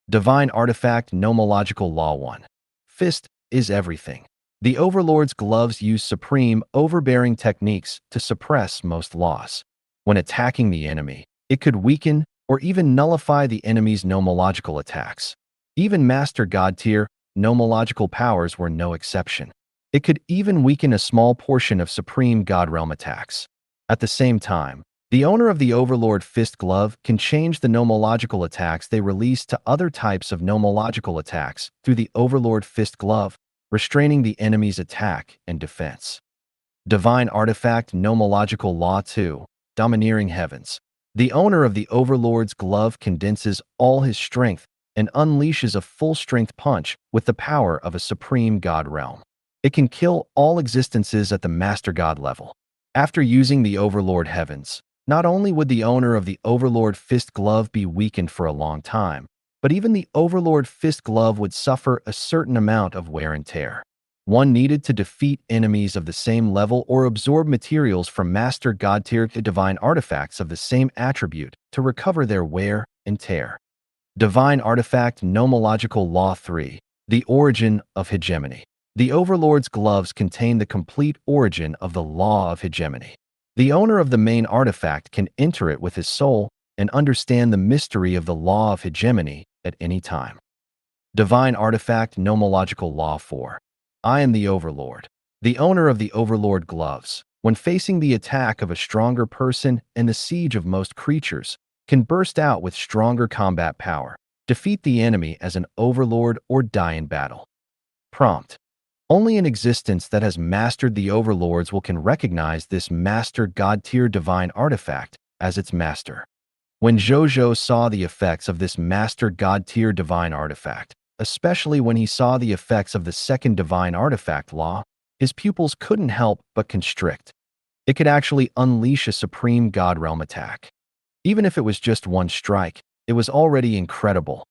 Divine Artifact Nomological Law 1. Fist is everything. The Overlord's gloves use supreme, overbearing techniques to suppress most laws. When attacking the enemy, it could weaken or even nullify the enemy's nomological attacks. Even Master God tier nomological powers were no exception. It could even weaken a small portion of Supreme God Realm attacks. At the same time, the owner of the Overlord Fist Glove can change the nomological attacks they release to other types of nomological attacks through the Overlord Fist Glove, restraining the enemy's attack and defense. Divine Artifact Nomological Law 2, Domineering Heavens. The owner of the Overlord's Glove condenses all his strength and unleashes a full-strength punch with the power of a Supreme God Realm. It can kill all existences at the Master God level. After using the Overlord Heavens, not only would the owner of the Overlord Fist Glove be weakened for a long time, but even the Overlord Fist Glove would suffer a certain amount of wear and tear. One needed to defeat enemies of the same level or absorb materials from Master God tier divine artifacts of the same attribute to recover their wear and tear. Divine Artifact Nomological Law 3, The Origin of Hegemony. The Overlord's gloves contain the complete origin of the Law of Hegemony. The owner of the main artifact can enter it with his soul and understand the mystery of the Law of Hegemony at any time. Divine Artifact Nomological Law 4. I am the Overlord. The owner of the Overlord gloves, when facing the attack of a stronger person and the siege of most creatures, can burst out with stronger combat power, defeat the enemy as an Overlord, or die in battle. Prompt. Only an existence that has mastered the Overlords can recognize this Master God tier divine artifact as its master. When Zhou Zhou saw the effects of this Master God tier divine artifact, especially when he saw the effects of the second divine artifact law, his pupils couldn't help but constrict. It could actually unleash a Supreme God Realm attack. Even if it was just one strike, it was already incredible.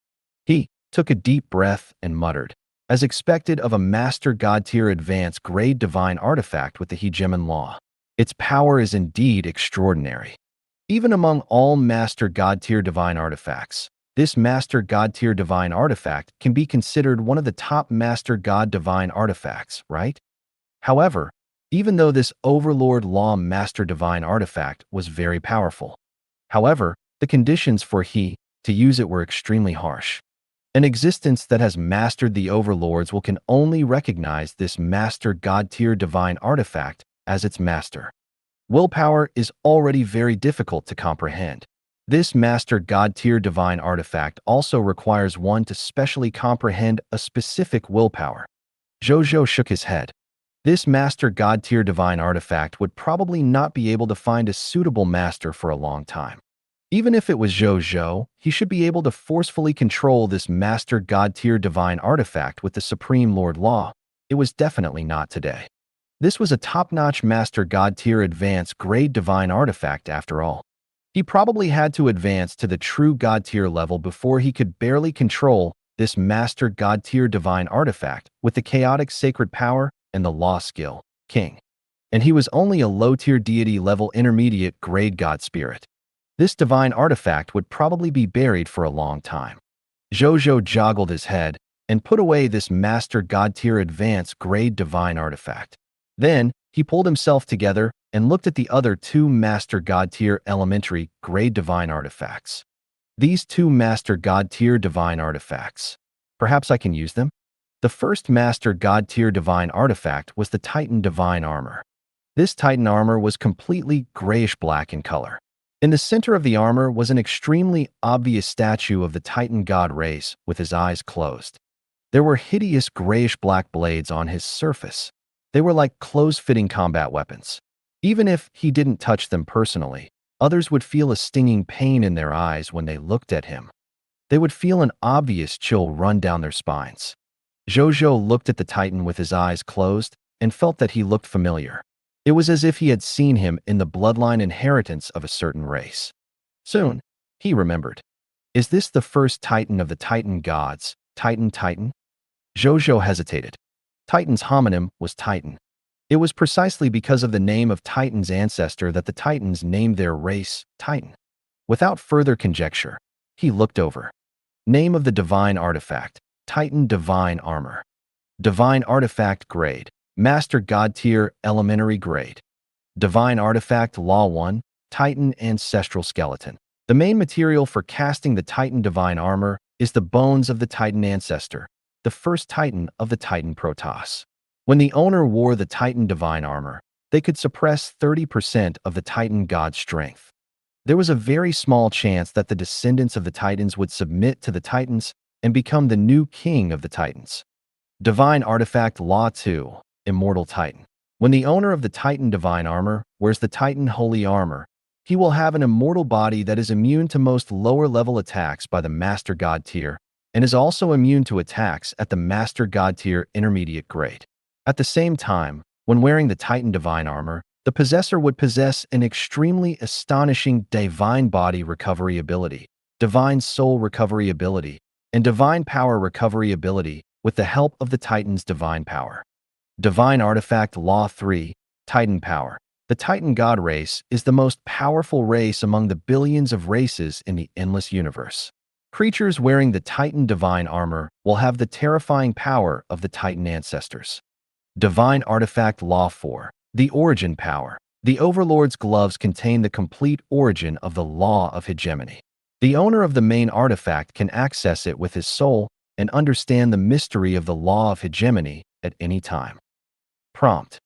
He took a deep breath and muttered, as expected of a Master God tier advanced grade divine artifact with the Hegemon law. Its power is indeed extraordinary. Even among all Master God tier divine artifacts, this Master God tier divine artifact can be considered one of the top Master God divine artifacts, right? However, even though this Overlord Law Master divine artifact was very powerful, the conditions for he to use it were extremely harsh. An existence that has mastered the Overlords can only recognize this Master God tier divine artifact as its master. Willpower is already very difficult to comprehend. This Master God tier divine artifact also requires one to specially comprehend a specific willpower. Zhou Zhou shook his head. This Master God tier divine artifact would probably not be able to find a suitable master for a long time. Even if it was Zhou Zhou, he should be able to forcefully control this Master God tier divine artifact with the Supreme Lord Law. It was definitely not today. This was a top-notch Master God tier advanced grade divine artifact after all. He probably had to advance to the true God tier level before he could barely control this Master God tier divine artifact with the chaotic sacred power and the law skill, King. And he was only a low-tier deity level intermediate grade God spirit. This divine artifact would probably be buried for a long time. Zhou Zhou joggled his head and put away this Master God Tier Advanced Grade Divine Artifact. Then, he pulled himself together and looked at the other two Master God Tier Elementary Grade Divine Artifacts. These two Master God Tier Divine Artifacts. Perhaps I can use them? The first Master God Tier Divine Artifact was the Titan Divine Armor. This Titan armor was completely grayish-black in color. In the center of the armor was an extremely obvious statue of the Titan god race with his eyes closed. There were hideous grayish-black blades on his surface. They were like close-fitting combat weapons. Even if he didn't touch them personally, others would feel a stinging pain in their eyes when they looked at him. They would feel an obvious chill run down their spines. Zhou Zhou looked at the Titan with his eyes closed and felt that he looked familiar. It was as if he had seen him in the bloodline inheritance of a certain race. Soon, he remembered. Is this the first Titan of the Titan gods, Titan? Zhou Zhou hesitated. Titan's homonym was Titan. It was precisely because of the name of Titan's ancestor that the Titans named their race Titan. Without further conjecture, he looked over. Name of the divine artifact, Titan Divine Armor. Divine Artifact Grade, Master God Tier Elementary Grade. Divine Artifact Law 1, Titan Ancestral Skeleton. The main material for casting the Titan Divine Armor is the bones of the Titan ancestor, the first Titan of the Titan Protoss. When the owner wore the Titan Divine Armor, they could suppress 30% of the Titan God's strength. There was a very small chance that the descendants of the Titans would submit to the Titans and become the new king of the Titans. Divine Artifact Law 2, Immortal Titan. When the owner of the Titan Divine Armor wears the Titan Holy Armor, he will have an immortal body that is immune to most lower-level attacks by the Master God Tier and is also immune to attacks at the Master God Tier Intermediate Grade. At the same time, when wearing the Titan Divine Armor, the possessor would possess an extremely astonishing Divine Body Recovery ability, Divine Soul Recovery ability, and Divine Power Recovery ability with the help of the Titan's Divine Power. Divine Artifact Law 3, Titan Power. The Titan God race is the most powerful race among the billions of races in the endless universe. Creatures wearing the Titan Divine Armor will have the terrifying power of the Titan ancestors. Divine Artifact Law 4, the Origin Power. The Overlord's gloves contain the complete origin of the Law of Hegemony. The owner of the main artifact can access it with his soul and understand the mystery of the Law of Hegemony at any time. Prompt.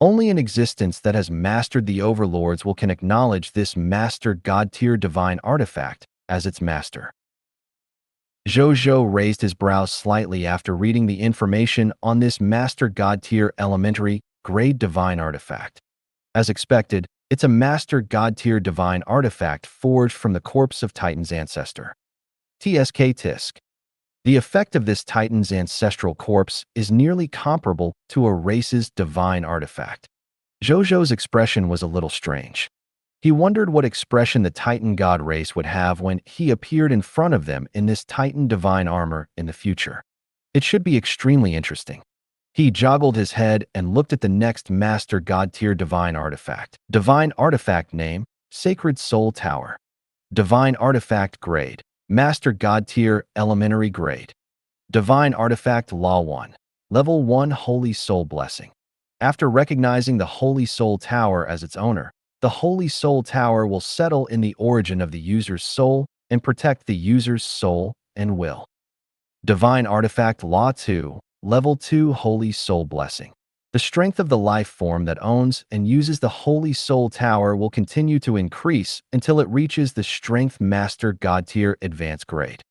Only an existence that has mastered the Overlords will can acknowledge this Master God Tier Divine Artifact as its master. Zhou Zhou raised his brows slightly after reading the information on this Master God Tier Elementary Grade Divine Artifact. As expected, it's a Master God Tier Divine Artifact forged from the corpse of Titan's ancestor. Tisk. The effect of this Titan's ancestral corpse is nearly comparable to a race's divine artifact. Zhou Zhou's expression was a little strange. He wondered what expression the Titan God race would have when he appeared in front of them in this Titan Divine Armor in the future. It should be extremely interesting. He joggled his head and looked at the next Master God Tier Divine Artifact. Divine Artifact Name, Sacred Soul Tower. Divine Artifact Grade, Master God Tier Elementary Grade. Divine Artifact Law 1, Level 1 Holy Soul Blessing. After recognizing the Holy Soul Tower as its owner, the Holy Soul Tower will settle in the origin of the user's soul and protect the user's soul and will. Divine Artifact Law 2, Level 2 Holy Soul Blessing. The strength of the life form that owns and uses the Holy Soul Tower will continue to increase until it reaches the Strength Master God Tier Advanced Grade.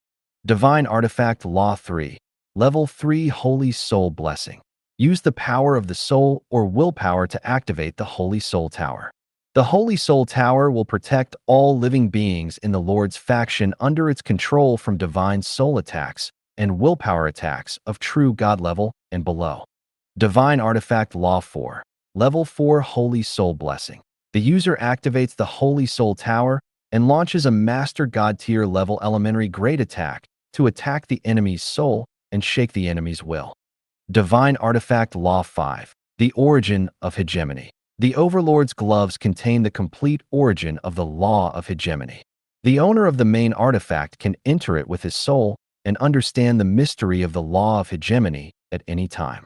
Divine Artifact Law 3, Level 3 Holy Soul Blessing. Use the power of the soul or willpower to activate the Holy Soul Tower. The Holy Soul Tower will protect all living beings in the Lord's faction under its control from divine soul attacks and willpower attacks of true God level and below. Divine Artifact Law 4, Level 4 Holy Soul Blessing. The user activates the Holy Soul Tower and launches a Master God Tier level elementary grade attack to attack the enemy's soul and shake the enemy's will. Divine Artifact Law 5, the Origin of Hegemony. The Overlord's gloves contain the complete origin of the law of hegemony. The owner of the main artifact can enter it with his soul and understand the mystery of the law of hegemony at any time.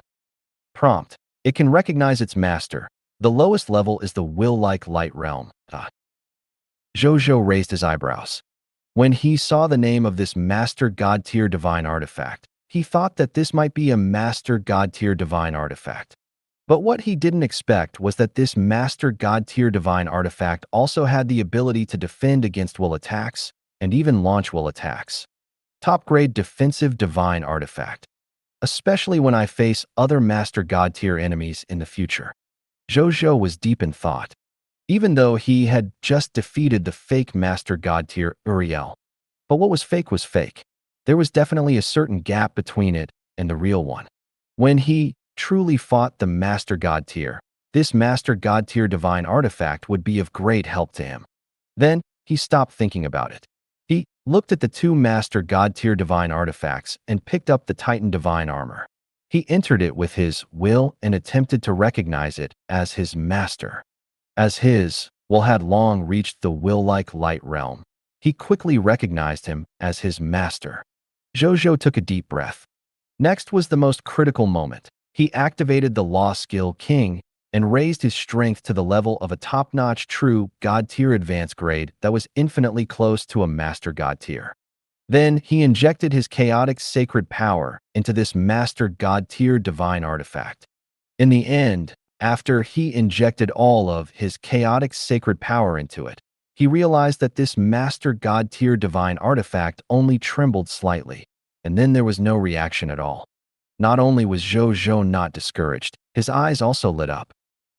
Prompt. It can recognize its master. The lowest level is the will-like light realm. Zhou Zhou raised his eyebrows. When he saw the name of this Master God-tier divine artifact, he thought that this might be a Master God-tier divine artifact. But what he didn't expect was that this Master God-tier divine artifact also had the ability to defend against will attacks and even launch will attacks. Top-grade defensive divine artifact. Especially when I face other Master God-tier enemies in the future. Zhou Zhou was deep in thought. Even though he had just defeated the fake Master God-tier Uriel. But what was fake was fake. There was definitely a certain gap between it and the real one. When he truly fought the Master God-tier, this Master God-tier divine artifact would be of great help to him. Then, he stopped thinking about it. He looked at the two Master God-tier divine artifacts and picked up the Titan divine armor. He entered it with his will and attempted to recognize it as his master. As his will had long reached the will-like light realm, he quickly recognized him as his master. Zhou Zhou took a deep breath. Next was the most critical moment. He activated the Law Skill King and raised his strength to the level of a top-notch true God-tier advanced grade that was infinitely close to a Master God-tier. Then he injected his chaotic sacred power into this Master God-tier divine artifact. In the end, after he injected all of his chaotic sacred power into it, he realized that this Master God-tier divine artifact only trembled slightly, and then there was no reaction at all. Not only was Zhou Zhou not discouraged, his eyes also lit up.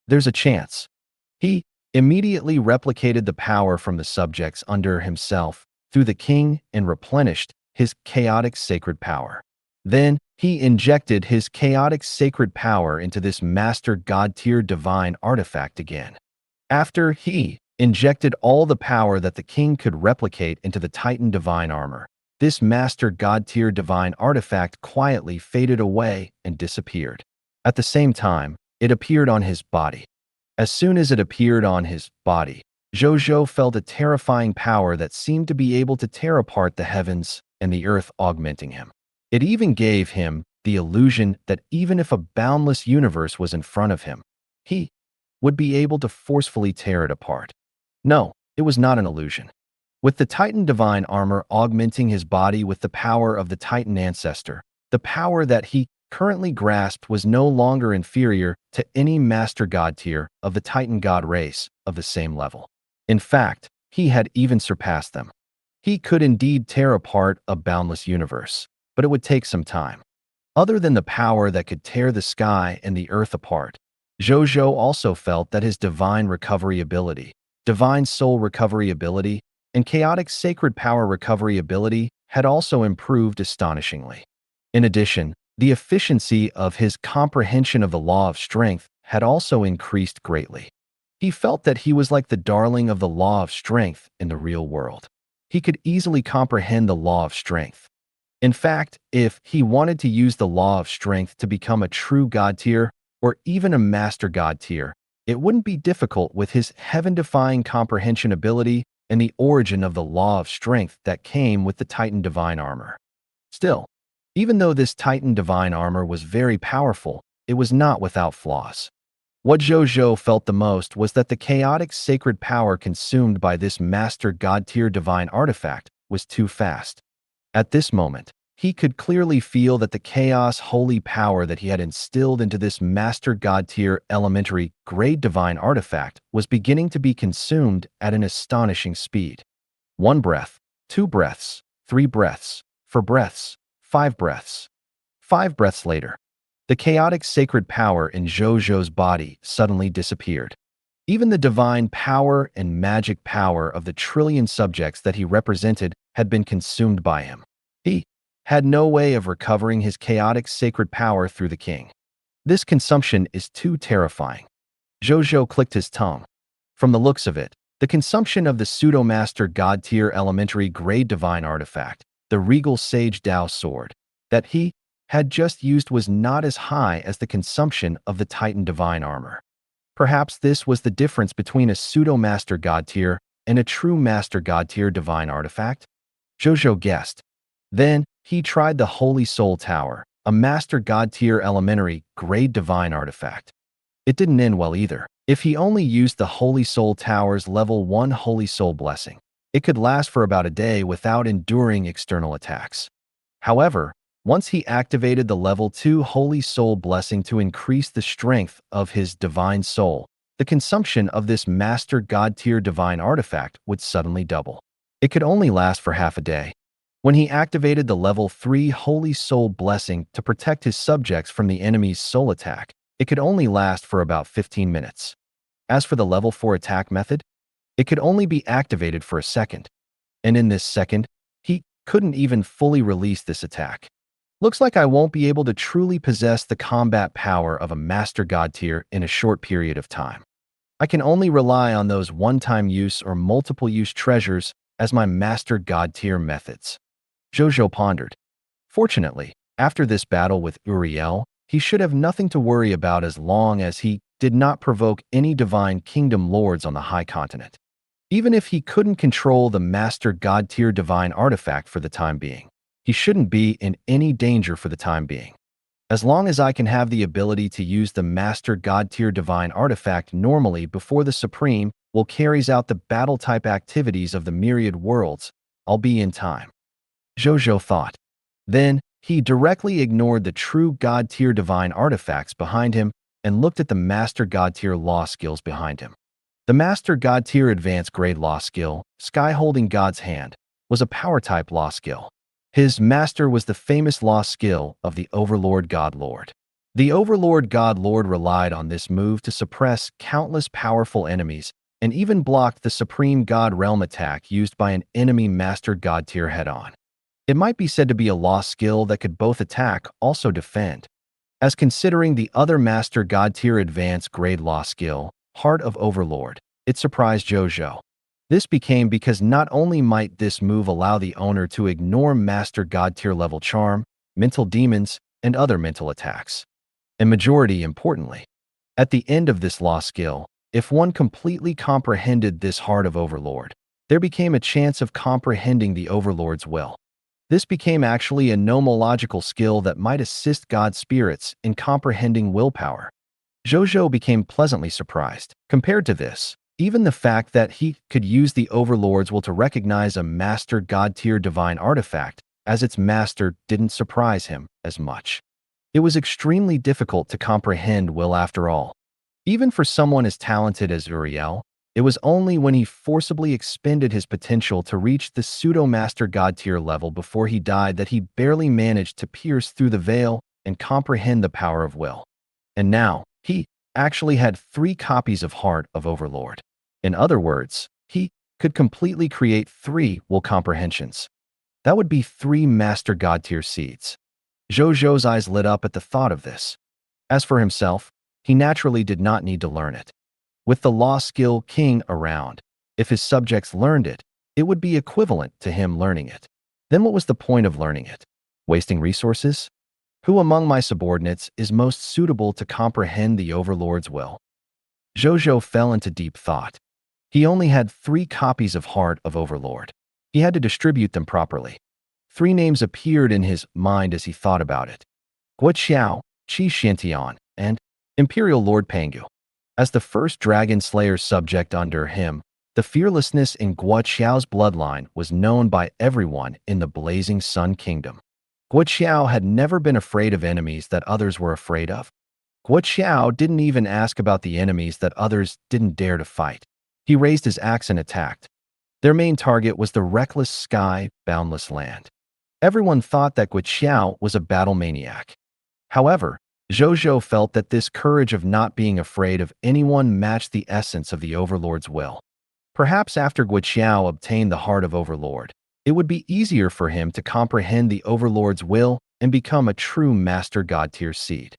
There's a chance. He immediately replicated the power from the subjects under himself through the king and replenished his chaotic sacred power. Then, he injected his chaotic sacred power into this Master God-tier divine artifact again. After he injected all the power that the king could replicate into the Titan divine armor, this Master God-tier divine artifact quietly faded away and disappeared. At the same time, it appeared on his body. As soon as it appeared on his body, Zhou Zhou felt a terrifying power that seemed to be able to tear apart the heavens and the earth, augmenting him. It even gave him the illusion that even if a boundless universe was in front of him, he would be able to forcefully tear it apart. No, it was not an illusion. With the Titan divine armor augmenting his body with the power of the Titan ancestor, the power that he currently grasped was no longer inferior to any Master God tier of the Titan God race of the same level. In fact, he had even surpassed them. He could indeed tear apart a boundless universe, but it would take some time. Other than the power that could tear the sky and the earth apart, Zhou Zhou also felt that his divine recovery ability, divine soul recovery ability, and chaotic sacred power recovery ability had also improved astonishingly. In addition, the efficiency of his comprehension of the law of strength had also increased greatly. He felt that he was like the darling of the law of strength in the real world. He could easily comprehend the law of strength. In fact, if he wanted to use the law of strength to become a true God tier or even a Master God tier, it wouldn't be difficult with his heaven-defying comprehension ability and the origin of the law of strength that came with the Titan divine armor. Still, even though this Titan divine armor was very powerful, it was not without flaws. What Zhou Zhou felt the most was that the chaotic sacred power consumed by this Master God tier divine artifact was too fast. At this moment, he could clearly feel that the chaos holy power that he had instilled into this Master God tier elementary grade divine artifact was beginning to be consumed at an astonishing speed. 1 breath, 2 breaths, 3 breaths, 4 breaths, 5 breaths. 5 breaths later, the chaotic sacred power in Zhou Zhou's body suddenly disappeared. Even the divine power and magic power of the trillion subjects that he represented had been consumed by him. He had no way of recovering his chaotic sacred power through the king. This consumption is too terrifying. Zhou Zhou clicked his tongue. From the looks of it, the consumption of the pseudo-master god tier elementary grade divine artifact, the regal sage Dao sword, that he had just used was not as high as the consumption of the Titan divine armor. Perhaps this was the difference between a pseudo-master god tier and a true master god tier divine artifact? Zhou Zhou guessed. Then, he tried the Holy Soul Tower, a master god tier elementary grade divine artifact. It didn't end well either. If he only used the Holy Soul Tower's level 1 Holy Soul Blessing, it could last for about a day without enduring external attacks. However, once he activated the level 2 Holy Soul Blessing to increase the strength of his divine soul, the consumption of this master god tier divine artifact would suddenly double. It could only last for half a day. When he activated the level 3 Holy Soul Blessing to protect his subjects from the enemy's soul attack, it could only last for about 15 minutes. As for the level 4 attack method, it could only be activated for a second. And in this second, he couldn't even fully release this attack. Looks like I won't be able to truly possess the combat power of a master god tier in a short period of time. I can only rely on those one-time use or multiple use treasures as my master god tier methods. Zhou Zhou pondered. Fortunately, after this battle with Uriel, he should have nothing to worry about as long as he did not provoke any divine kingdom lords on the high continent. Even if he couldn't control the master god tier divine artifact for the time being, he shouldn't be in any danger for the time being. As long as I can have the ability to use the master god tier divine artifact normally before the Supreme will carries out the battle-type activities of the myriad worlds, I'll be in time. Zhou Zhou thought. Then, he directly ignored the true god tier divine artifacts behind him and looked at the master god tier law skills behind him. The master god tier advanced grade law skill, Sky Holding God's Hand, was a power-type law skill. His master was the famous law skill of the Overlord God Lord. The Overlord God Lord relied on this move to suppress countless powerful enemies and even blocked the Supreme God Realm attack used by an enemy master god tier head-on. It might be said to be a law skill that could both attack, also defend. As considering the other master god tier advanced grade law skill, Heart of Overlord, it surprised Zhou Zhou. This became because not only might this move allow the owner to ignore master god tier level charm, mental demons, and other mental attacks. And majority importantly, at the end of this law skill, if one completely comprehended this Heart of Overlord, there became a chance of comprehending the Overlord's will. This became actually a nomological skill that might assist God spirits in comprehending willpower. Zhou Zhou became pleasantly surprised. Compared to this, even the fact that he could use the Overlord's will to recognize a master god tier divine artifact as its master didn't surprise him as much. It was extremely difficult to comprehend will after all. Even for someone as talented as Uriel, it was only when he forcibly expended his potential to reach the pseudo-master god tier level before he died that he barely managed to pierce through the veil and comprehend the power of will. And now, he actually had 3 copies of Heart of Overlord. In other words, he could completely create 3 will comprehensions. That would be 3 master god tier seeds. Zhou Zhou's eyes lit up at the thought of this. As for himself, he naturally did not need to learn it. With the law skill king around, if his subjects learned it, it would be equivalent to him learning it. Then what was the point of learning it? Wasting resources? Who among my subordinates is most suitable to comprehend the Overlord's will? Zhou Zhou fell into deep thought. He only had 3 copies of Heart of Overlord. He had to distribute them properly. 3 names appeared in his mind as he thought about it. Guo Xiao, Qi Xiantian, and Imperial Lord Pangu. As the first Dragon Slayer subject under him, the fearlessness in Guo Xiao's bloodline was known by everyone in the Blazing Sun Kingdom. Guo Xiao had never been afraid of enemies that others were afraid of. Guo Xiao didn't even ask about the enemies that others didn't dare to fight. He raised his axe and attacked. Their main target was the reckless sky, boundless land. Everyone thought that Guo Xiao was a battle maniac. However, Zhou Zhou felt that this courage of not being afraid of anyone matched the essence of the Overlord's will. Perhaps after Guo Xiao obtained the Heart of Overlord, it would be easier for him to comprehend the Overlord's will and become a true master god tier seed.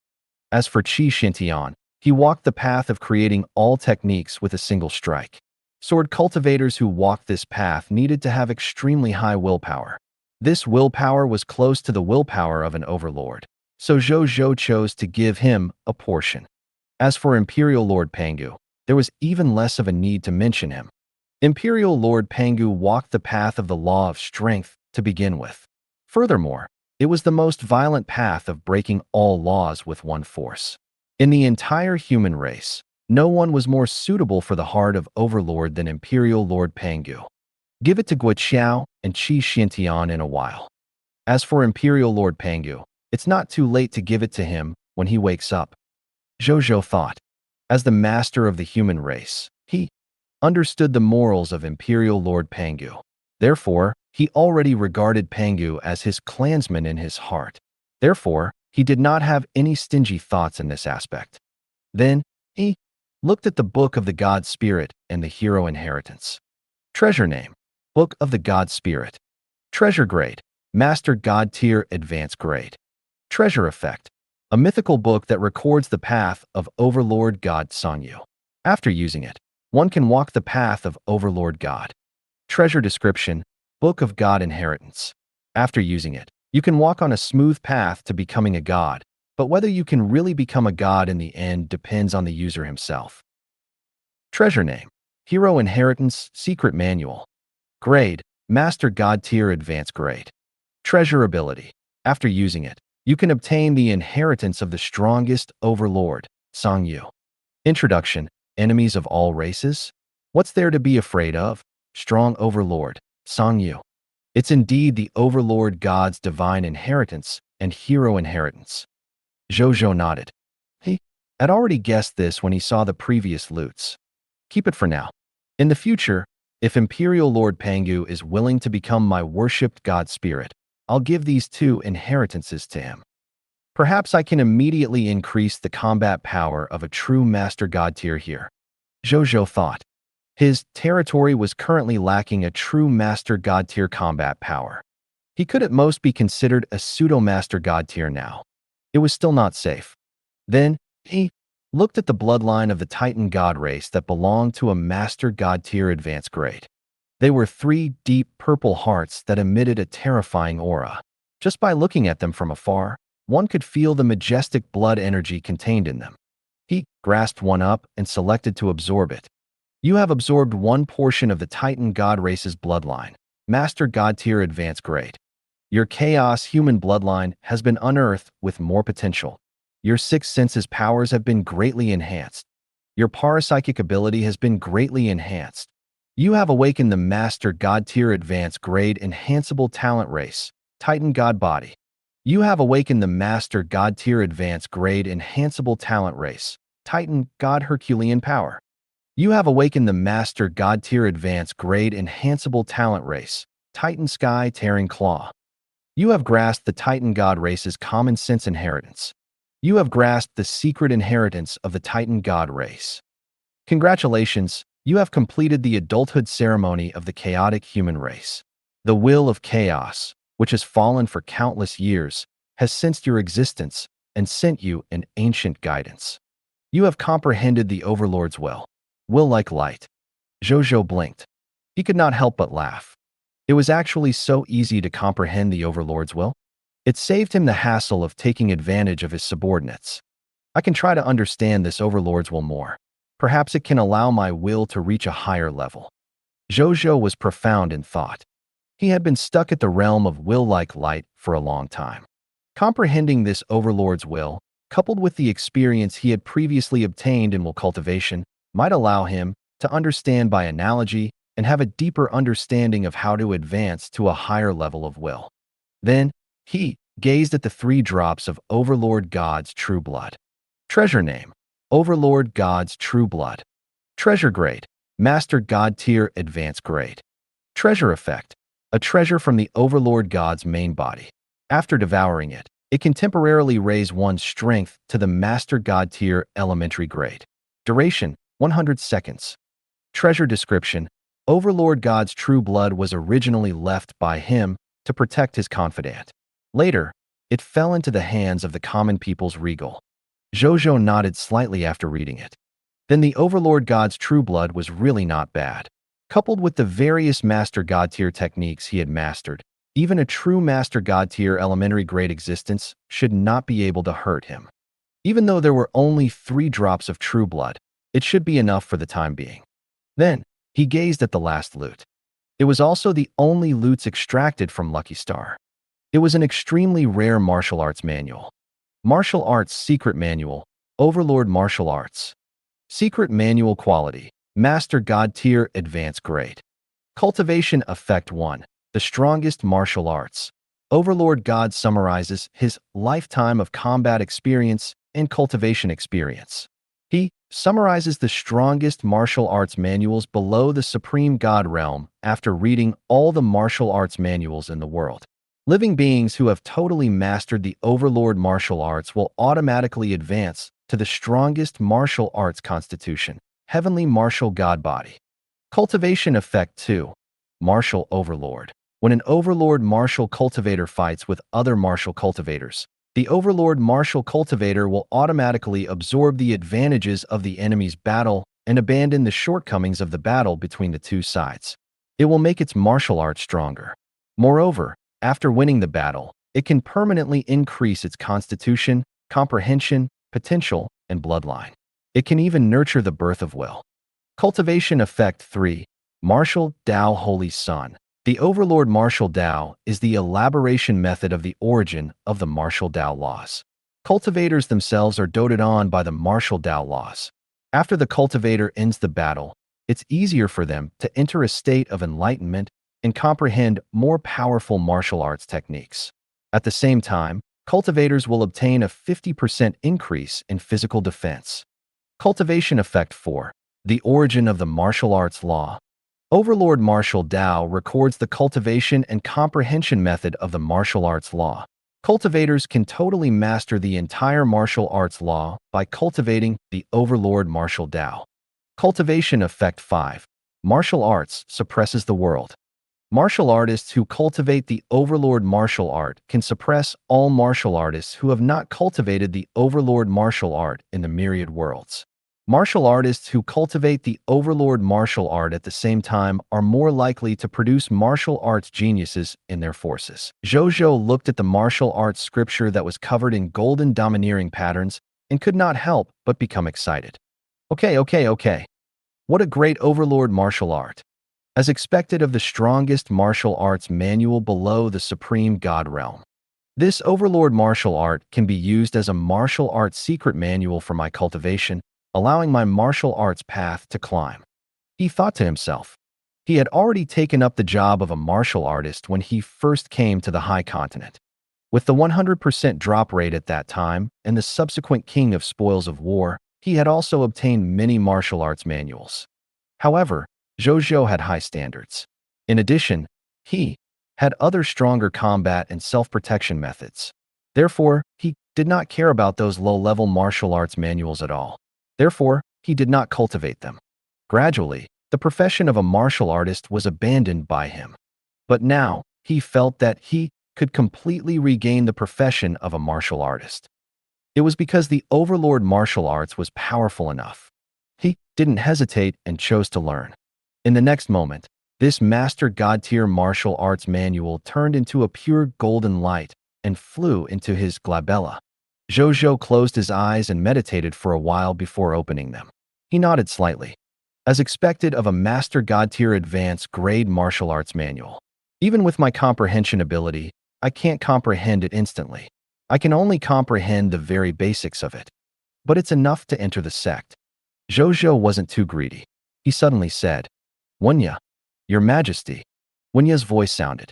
As for Qi Xiantian, he walked the path of creating all techniques with a single strike. Sword cultivators who walked this path needed to have extremely high willpower. This willpower was close to the willpower of an Overlord, so Zhou Zhou chose to give him a portion. As for Imperial Lord Pangu, there was even less of a need to mention him. Imperial Lord Pangu walked the path of the law of strength to begin with. Furthermore, it was the most violent path of breaking all laws with one force. In the entire human race, no one was more suitable for the heart of Overlord than Imperial Lord Pangu. Give it to Guiqiao and Qi Xintian in a while. As for Imperial Lord Pangu, it's not too late to give it to him when he wakes up. Zhou Zhou thought. As the master of the human race, he understood the morals of Imperial Lord Pangu. Therefore, he already regarded Pangu as his clansman in his heart. Therefore, he did not have any stingy thoughts in this aspect. Then, he looked at the Book of the God Spirit and the Hero Inheritance. Treasure name: Book of the God Spirit. Treasure grade: Master God Tier Advanced Grade. Treasure effect: a mythical book that records the path of Overlord God Sangyu. After using it, one can walk the path of Overlord God. Treasure description: Book of God Inheritance. After using it, you can walk on a smooth path to becoming a god, but whether you can really become a god in the end depends on the user himself. Treasure name: Hero Inheritance Secret Manual. Grade: Master God Tier Advanced Grade. Treasure ability: after using it, you can obtain the inheritance of the strongest Overlord, Sangyu. Introduction: Enemies of all races? What's there to be afraid of? Strong Overlord, Sangyu. It's indeed the Overlord God's divine inheritance and hero inheritance. Zhou Zhou nodded. He had already guessed this when he saw the previous loots. Keep it for now. In the future, if Imperial Lord Pangu is willing to become my worshipped God Spirit, I'll give these two inheritances to him. Perhaps I can immediately increase the combat power of a true Master God Tier here. Zhou Zhou thought. His territory was currently lacking a true Master God Tier combat power. He could at most be considered a pseudo-Master God Tier now. It was still not safe. Then, he looked at the bloodline of the Titan God race that belonged to a Master God Tier Advanced Grade. They were 3 deep purple hearts that emitted a terrifying aura. Just by looking at them from afar, one could feel the majestic blood energy contained in them. He grasped one up and selected to absorb it. You have absorbed one portion of the Titan God race's bloodline, Master God Tier Advanced Grade. Your Chaos human bloodline has been unearthed with more potential. Your 6 senses powers have been greatly enhanced. Your parapsychic ability has been greatly enhanced. You have awakened the Master God Tier Advanced Grade Enhanceable Talent Race, Titan God Body. You have awakened the Master God Tier Advanced Grade Enhanceable Talent Race, Titan God Herculean Power. You have awakened the Master God Tier Advanced Grade Enhanceable Talent Race, Titan Sky Tearing Claw. You have grasped the Titan God race's common sense inheritance. You have grasped the secret inheritance of the Titan God race. Congratulations, you have completed the adulthood ceremony of the chaotic human race. The will of chaos, which has fallen for countless years, has sensed your existence and sent you an ancient guidance. You have comprehended the Overlord's will like light. Zhou Zhou blinked. He could not help but laugh. It was actually so easy to comprehend the Overlord's will. It saved him the hassle of taking advantage of his subordinates. I can try to understand this Overlord's will more. Perhaps it can allow my will to reach a higher level. Zhou Zhou was profound in thought. He had been stuck at the realm of will like light for a long time. Comprehending this Overlord's will, coupled with the experience he had previously obtained in will cultivation, might allow him to understand by analogy and have a deeper understanding of how to advance to a higher level of will. Then, he gazed at the 3 drops of Overlord God's true blood. Treasure name: Overlord God's true blood. Treasure grade: Master God Tier Advanced Grade. Treasure effect: a treasure from the Overlord God's main body. After devouring it, it can temporarily raise one's strength to the Master God Tier Elementary Grade. Duration: 100 seconds. Treasure description: Overlord God's true blood was originally left by him to protect his confidant. Later, it fell into the hands of the common people's regal. Zhou Zhou nodded slightly after reading it. Then the Overlord God's true blood was really not bad. Coupled with the various Master God Tier techniques he had mastered, even a true Master God Tier elementary grade existence should not be able to hurt him. Even though there were only 3 drops of true blood, it should be enough for the time being. Then, he gazed at the last loot. It was also the only loots extracted from Lucky Star. It was an extremely rare martial arts manual. Martial Arts Secret Manual, Overlord Martial Arts. Secret Manual Quality, Master God Tier Advanced Grade. Cultivation Effect 1, The Strongest Martial Arts. Overlord God summarizes his lifetime of combat experience and cultivation experience. He summarizes the strongest martial arts manuals below the Supreme God realm after reading all the martial arts manuals in the world. Living beings who have totally mastered the Overlord martial arts will automatically advance to the strongest martial arts constitution, Heavenly Martial God Body. Cultivation Effect 2, Martial Overlord. When an Overlord martial cultivator fights with other martial cultivators, the Overlord martial cultivator will automatically absorb the advantages of the enemy's battle and abandon the shortcomings of the battle between the two sides. It will make its martial art stronger. Moreover, after winning the battle, it can permanently increase its constitution, comprehension, potential, and bloodline. It can even nurture the birth of will. Cultivation Effect 3, Martial Tao Holy Sun. The Overlord Martial Tao is the elaboration method of the origin of the Martial Tao laws. Cultivators themselves are doted on by the Martial Tao laws. After the cultivator ends the battle, it's easier for them to enter a state of enlightenment and comprehend more powerful martial arts techniques. At the same time, cultivators will obtain a 50% increase in physical defense. Cultivation Effect 4, The Origin of the Martial Arts Law. Overlord Martial Tao records the cultivation and comprehension method of the martial arts law. Cultivators can totally master the entire martial arts law by cultivating the Overlord Martial Tao. Cultivation Effect 5, Martial Arts Suppresses the World. Martial artists who cultivate the Overlord martial art can suppress all martial artists who have not cultivated the Overlord martial art in the myriad worlds. Martial artists who cultivate the Overlord martial art at the same time are more likely to produce martial arts geniuses in their forces. Zhou Zhou looked at the martial arts scripture that was covered in golden domineering patterns and could not help but become excited. Okay. What a great Overlord martial art. As expected of the strongest martial arts manual below the Supreme God realm. This Overlord martial art can be used as a martial arts secret manual for my cultivation, allowing my martial arts path to climb. He thought to himself. He had already taken up the job of a martial artist when he first came to the High Continent. With the 100% drop rate at that time and the subsequent king of spoils of war, he had also obtained many martial arts manuals. However, Zhou Zhou had high standards. In addition, he had other stronger combat and self-protection methods. Therefore, he did not care about those low-level martial arts manuals at all. Therefore, he did not cultivate them. Gradually, the profession of a martial artist was abandoned by him. But now, he felt that he could completely regain the profession of a martial artist. It was because the Overlord martial arts was powerful enough. He didn't hesitate and chose to learn. In the next moment, this Master God Tier martial arts manual turned into a pure golden light and flew into his glabella. Zhou Zhou closed his eyes and meditated for a while before opening them. He nodded slightly. As expected of a Master God Tier advanced grade martial arts manual. Even with my comprehension ability, I can't comprehend it instantly. I can only comprehend the very basics of it. But it's enough to enter the sect. Zhou Zhou wasn't too greedy. He suddenly said, "Wenya, Your Majesty." Wenya's voice sounded.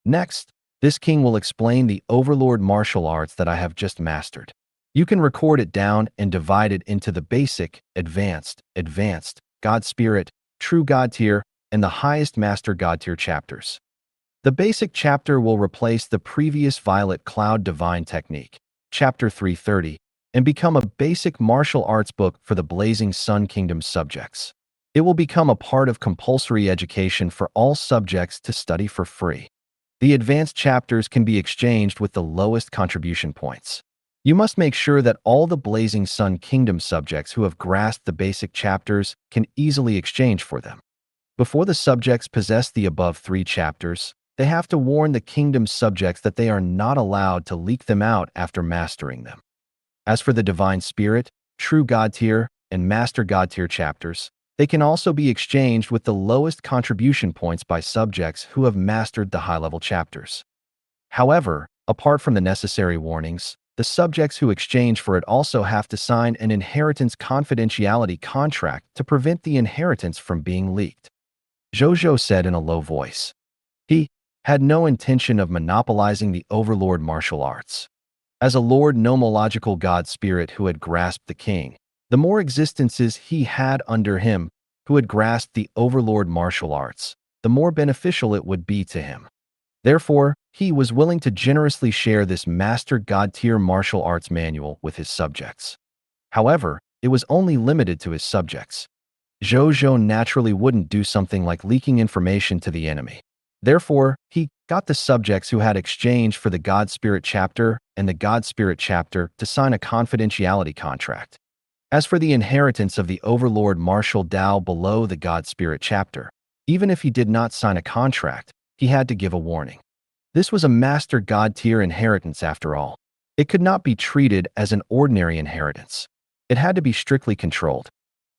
Next, this king will explain the Overlord martial arts that I have just mastered. You can record it down and divide it into the basic, advanced, God Spirit, True God Tier, and the highest Master God Tier chapters. The basic chapter will replace the previous Violet Cloud Divine Technique, Chapter 330, and become a basic martial arts book for the Blazing Sun Kingdom subjects. It will become a part of compulsory education for all subjects to study for free. The advanced chapters can be exchanged with the lowest contribution points. You must make sure that all the Blazing Sun Kingdom subjects who have grasped the basic chapters can easily exchange for them. Before the subjects possess the above 3 chapters, they have to warn the kingdom subjects that they are not allowed to leak them out after mastering them. As for the divine spirit, true God tier, and master God tier chapters, they can also be exchanged with the lowest contribution points by subjects who have mastered the high-level chapters. However, apart from the necessary warnings, the subjects who exchange for it also have to sign an inheritance confidentiality contract to prevent the inheritance from being leaked. Zhou Zhou said in a low voice. He had no intention of monopolizing the overlord martial arts. As a lord nomological god spirit who had grasped the king, the more existences he had under him who had grasped the overlord martial arts, the more beneficial it would be to him. Therefore, he was willing to generously share this master god-tier martial arts manual with his subjects. However, it was only limited to his subjects. Zhou Zhou naturally wouldn't do something like leaking information to the enemy. Therefore, he got the subjects who had exchanged for the God Spirit chapter and the God Spirit chapter to sign a confidentiality contract. As for the inheritance of the overlord martial Dao below the God Spirit chapter, even if he did not sign a contract, he had to give a warning. This was a master god tier inheritance after all. It could not be treated as an ordinary inheritance. It had to be strictly controlled.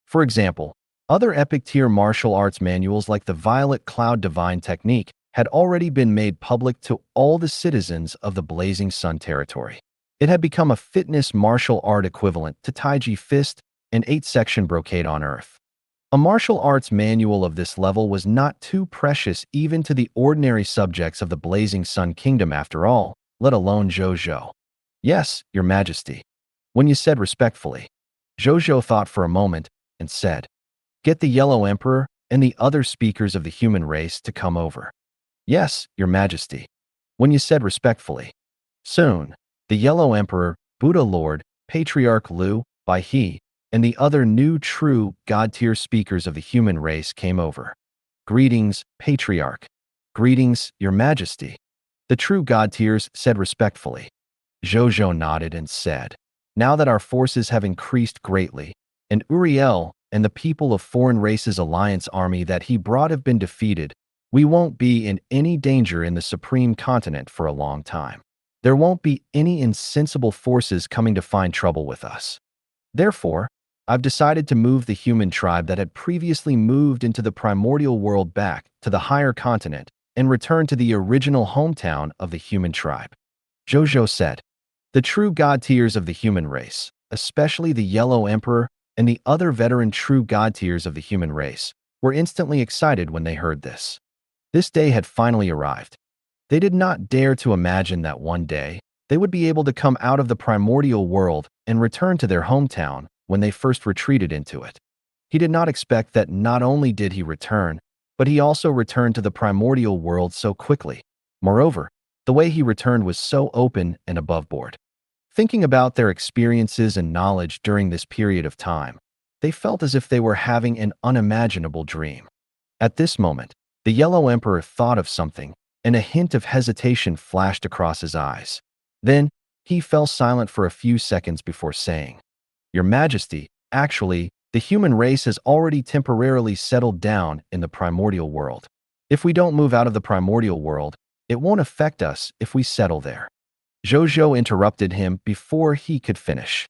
For example, other epic tier martial arts manuals like the Violet Cloud Divine Technique had already been made public to all the citizens of the Blazing Sun territory. It had become a fitness martial art equivalent to Taiji Fist and 8-section brocade on Earth. A martial arts manual of this level was not too precious even to the ordinary subjects of the Blazing Sun Kingdom after all, let alone Zhou Zhou. Yes, Your Majesty. When you said respectfully, Zhou Zhou thought for a moment and said, get the Yellow Emperor and the other speakers of the human race to come over. Yes, Your Majesty. When you said respectfully. Soon, the Yellow Emperor, Buddha Lord, Patriarch Liu, Bai He, and the other new true God-tier speakers of the human race came over. Greetings, Patriarch. Greetings, Your Majesty. The true God-tiers said respectfully. Zhou Zhou nodded and said, now that our forces have increased greatly, and Uriel and the people of foreign races alliance army that he brought have been defeated, we won't be in any danger in the Supreme Continent for a long time. There won't be any insensible forces coming to find trouble with us. Therefore, I've decided to move the human tribe that had previously moved into the primordial world back to the higher continent and return to the original hometown of the human tribe. Zhou Zhou said, the true god-tiers of the human race, especially the Yellow Emperor and the other veteran true god-tiers of the human race, were instantly excited when they heard this. This day had finally arrived. They did not dare to imagine that one day they would be able to come out of the primordial world and return to their hometown when they first retreated into it. He did not expect that not only did he return, but he also returned to the primordial world so quickly. Moreover, the way he returned was so open and above board. Thinking about their experiences and knowledge during this period of time, they felt as if they were having an unimaginable dream. At this moment, the Yellow Emperor thought of something, and a hint of hesitation flashed across his eyes. Then, he fell silent for a few seconds before saying, Your Majesty, actually, the human race has already temporarily settled down in the primordial world. If we don't move out of the primordial world, it won't affect us if we settle there. Zhou Zhou interrupted him before he could finish.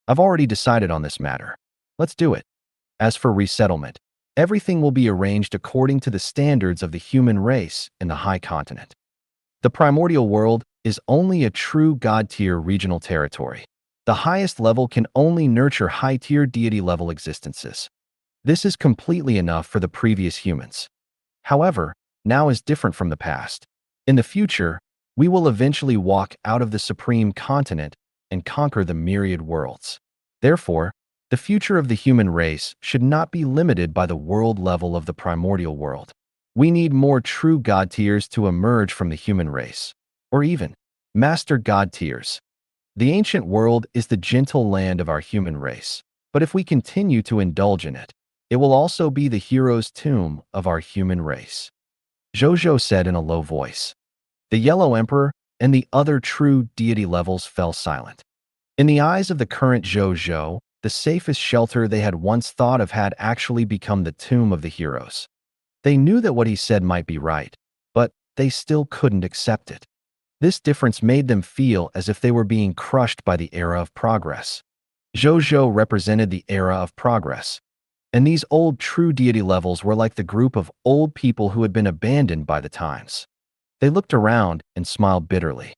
I've already decided on this matter. Let's do it. As for resettlement, everything will be arranged according to the standards of the human race in the high continent. The primordial world is only a true god-tier regional territory. The highest level can only nurture high-tier deity-level existences. This is completely enough for the previous humans. However, now is different from the past. In the future, we will eventually walk out of the supreme continent and conquer the myriad worlds. Therefore, the future of the human race should not be limited by the world level of the primordial world. We need more true god tiers to emerge from the human race, or even master god tiers. The ancient world is the gentle land of our human race, but if we continue to indulge in it, it will also be the hero's tomb of our human race. Zhou Zhou said in a low voice. The Yellow Emperor and the other true deity levels fell silent. In the eyes of the current Zhou Zhou, the safest shelter they had once thought of had actually become the tomb of the heroes. They knew that what he said might be right, but they still couldn't accept it. This difference made them feel as if they were being crushed by the era of progress. Zhou Zhou represented the era of progress, and these old true deity levels were like the group of old people who had been abandoned by the times. They looked around and smiled bitterly.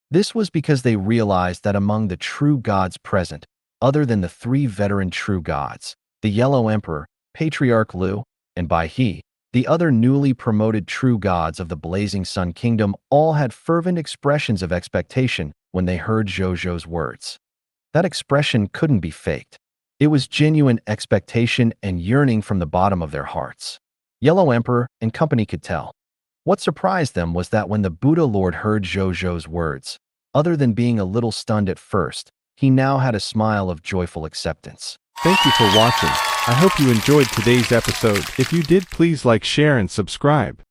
This was because they realized that among the true gods present, other than the three veteran true gods, the Yellow Emperor, Patriarch Lu, and Bai He, the other newly promoted true gods of the Blazing Sun Kingdom all had fervent expressions of expectation when they heard Zhou Zhou's words. That expression couldn't be faked. It was genuine expectation and yearning from the bottom of their hearts. Yellow Emperor and company could tell. What surprised them was that when the Buddha Lord heard Zhou Zhou's words, other than being a little stunned at first, he now had a smile of joyful acceptance. Thank you for watching. I hope you enjoyed today's episode. If you did, please like, share, and subscribe.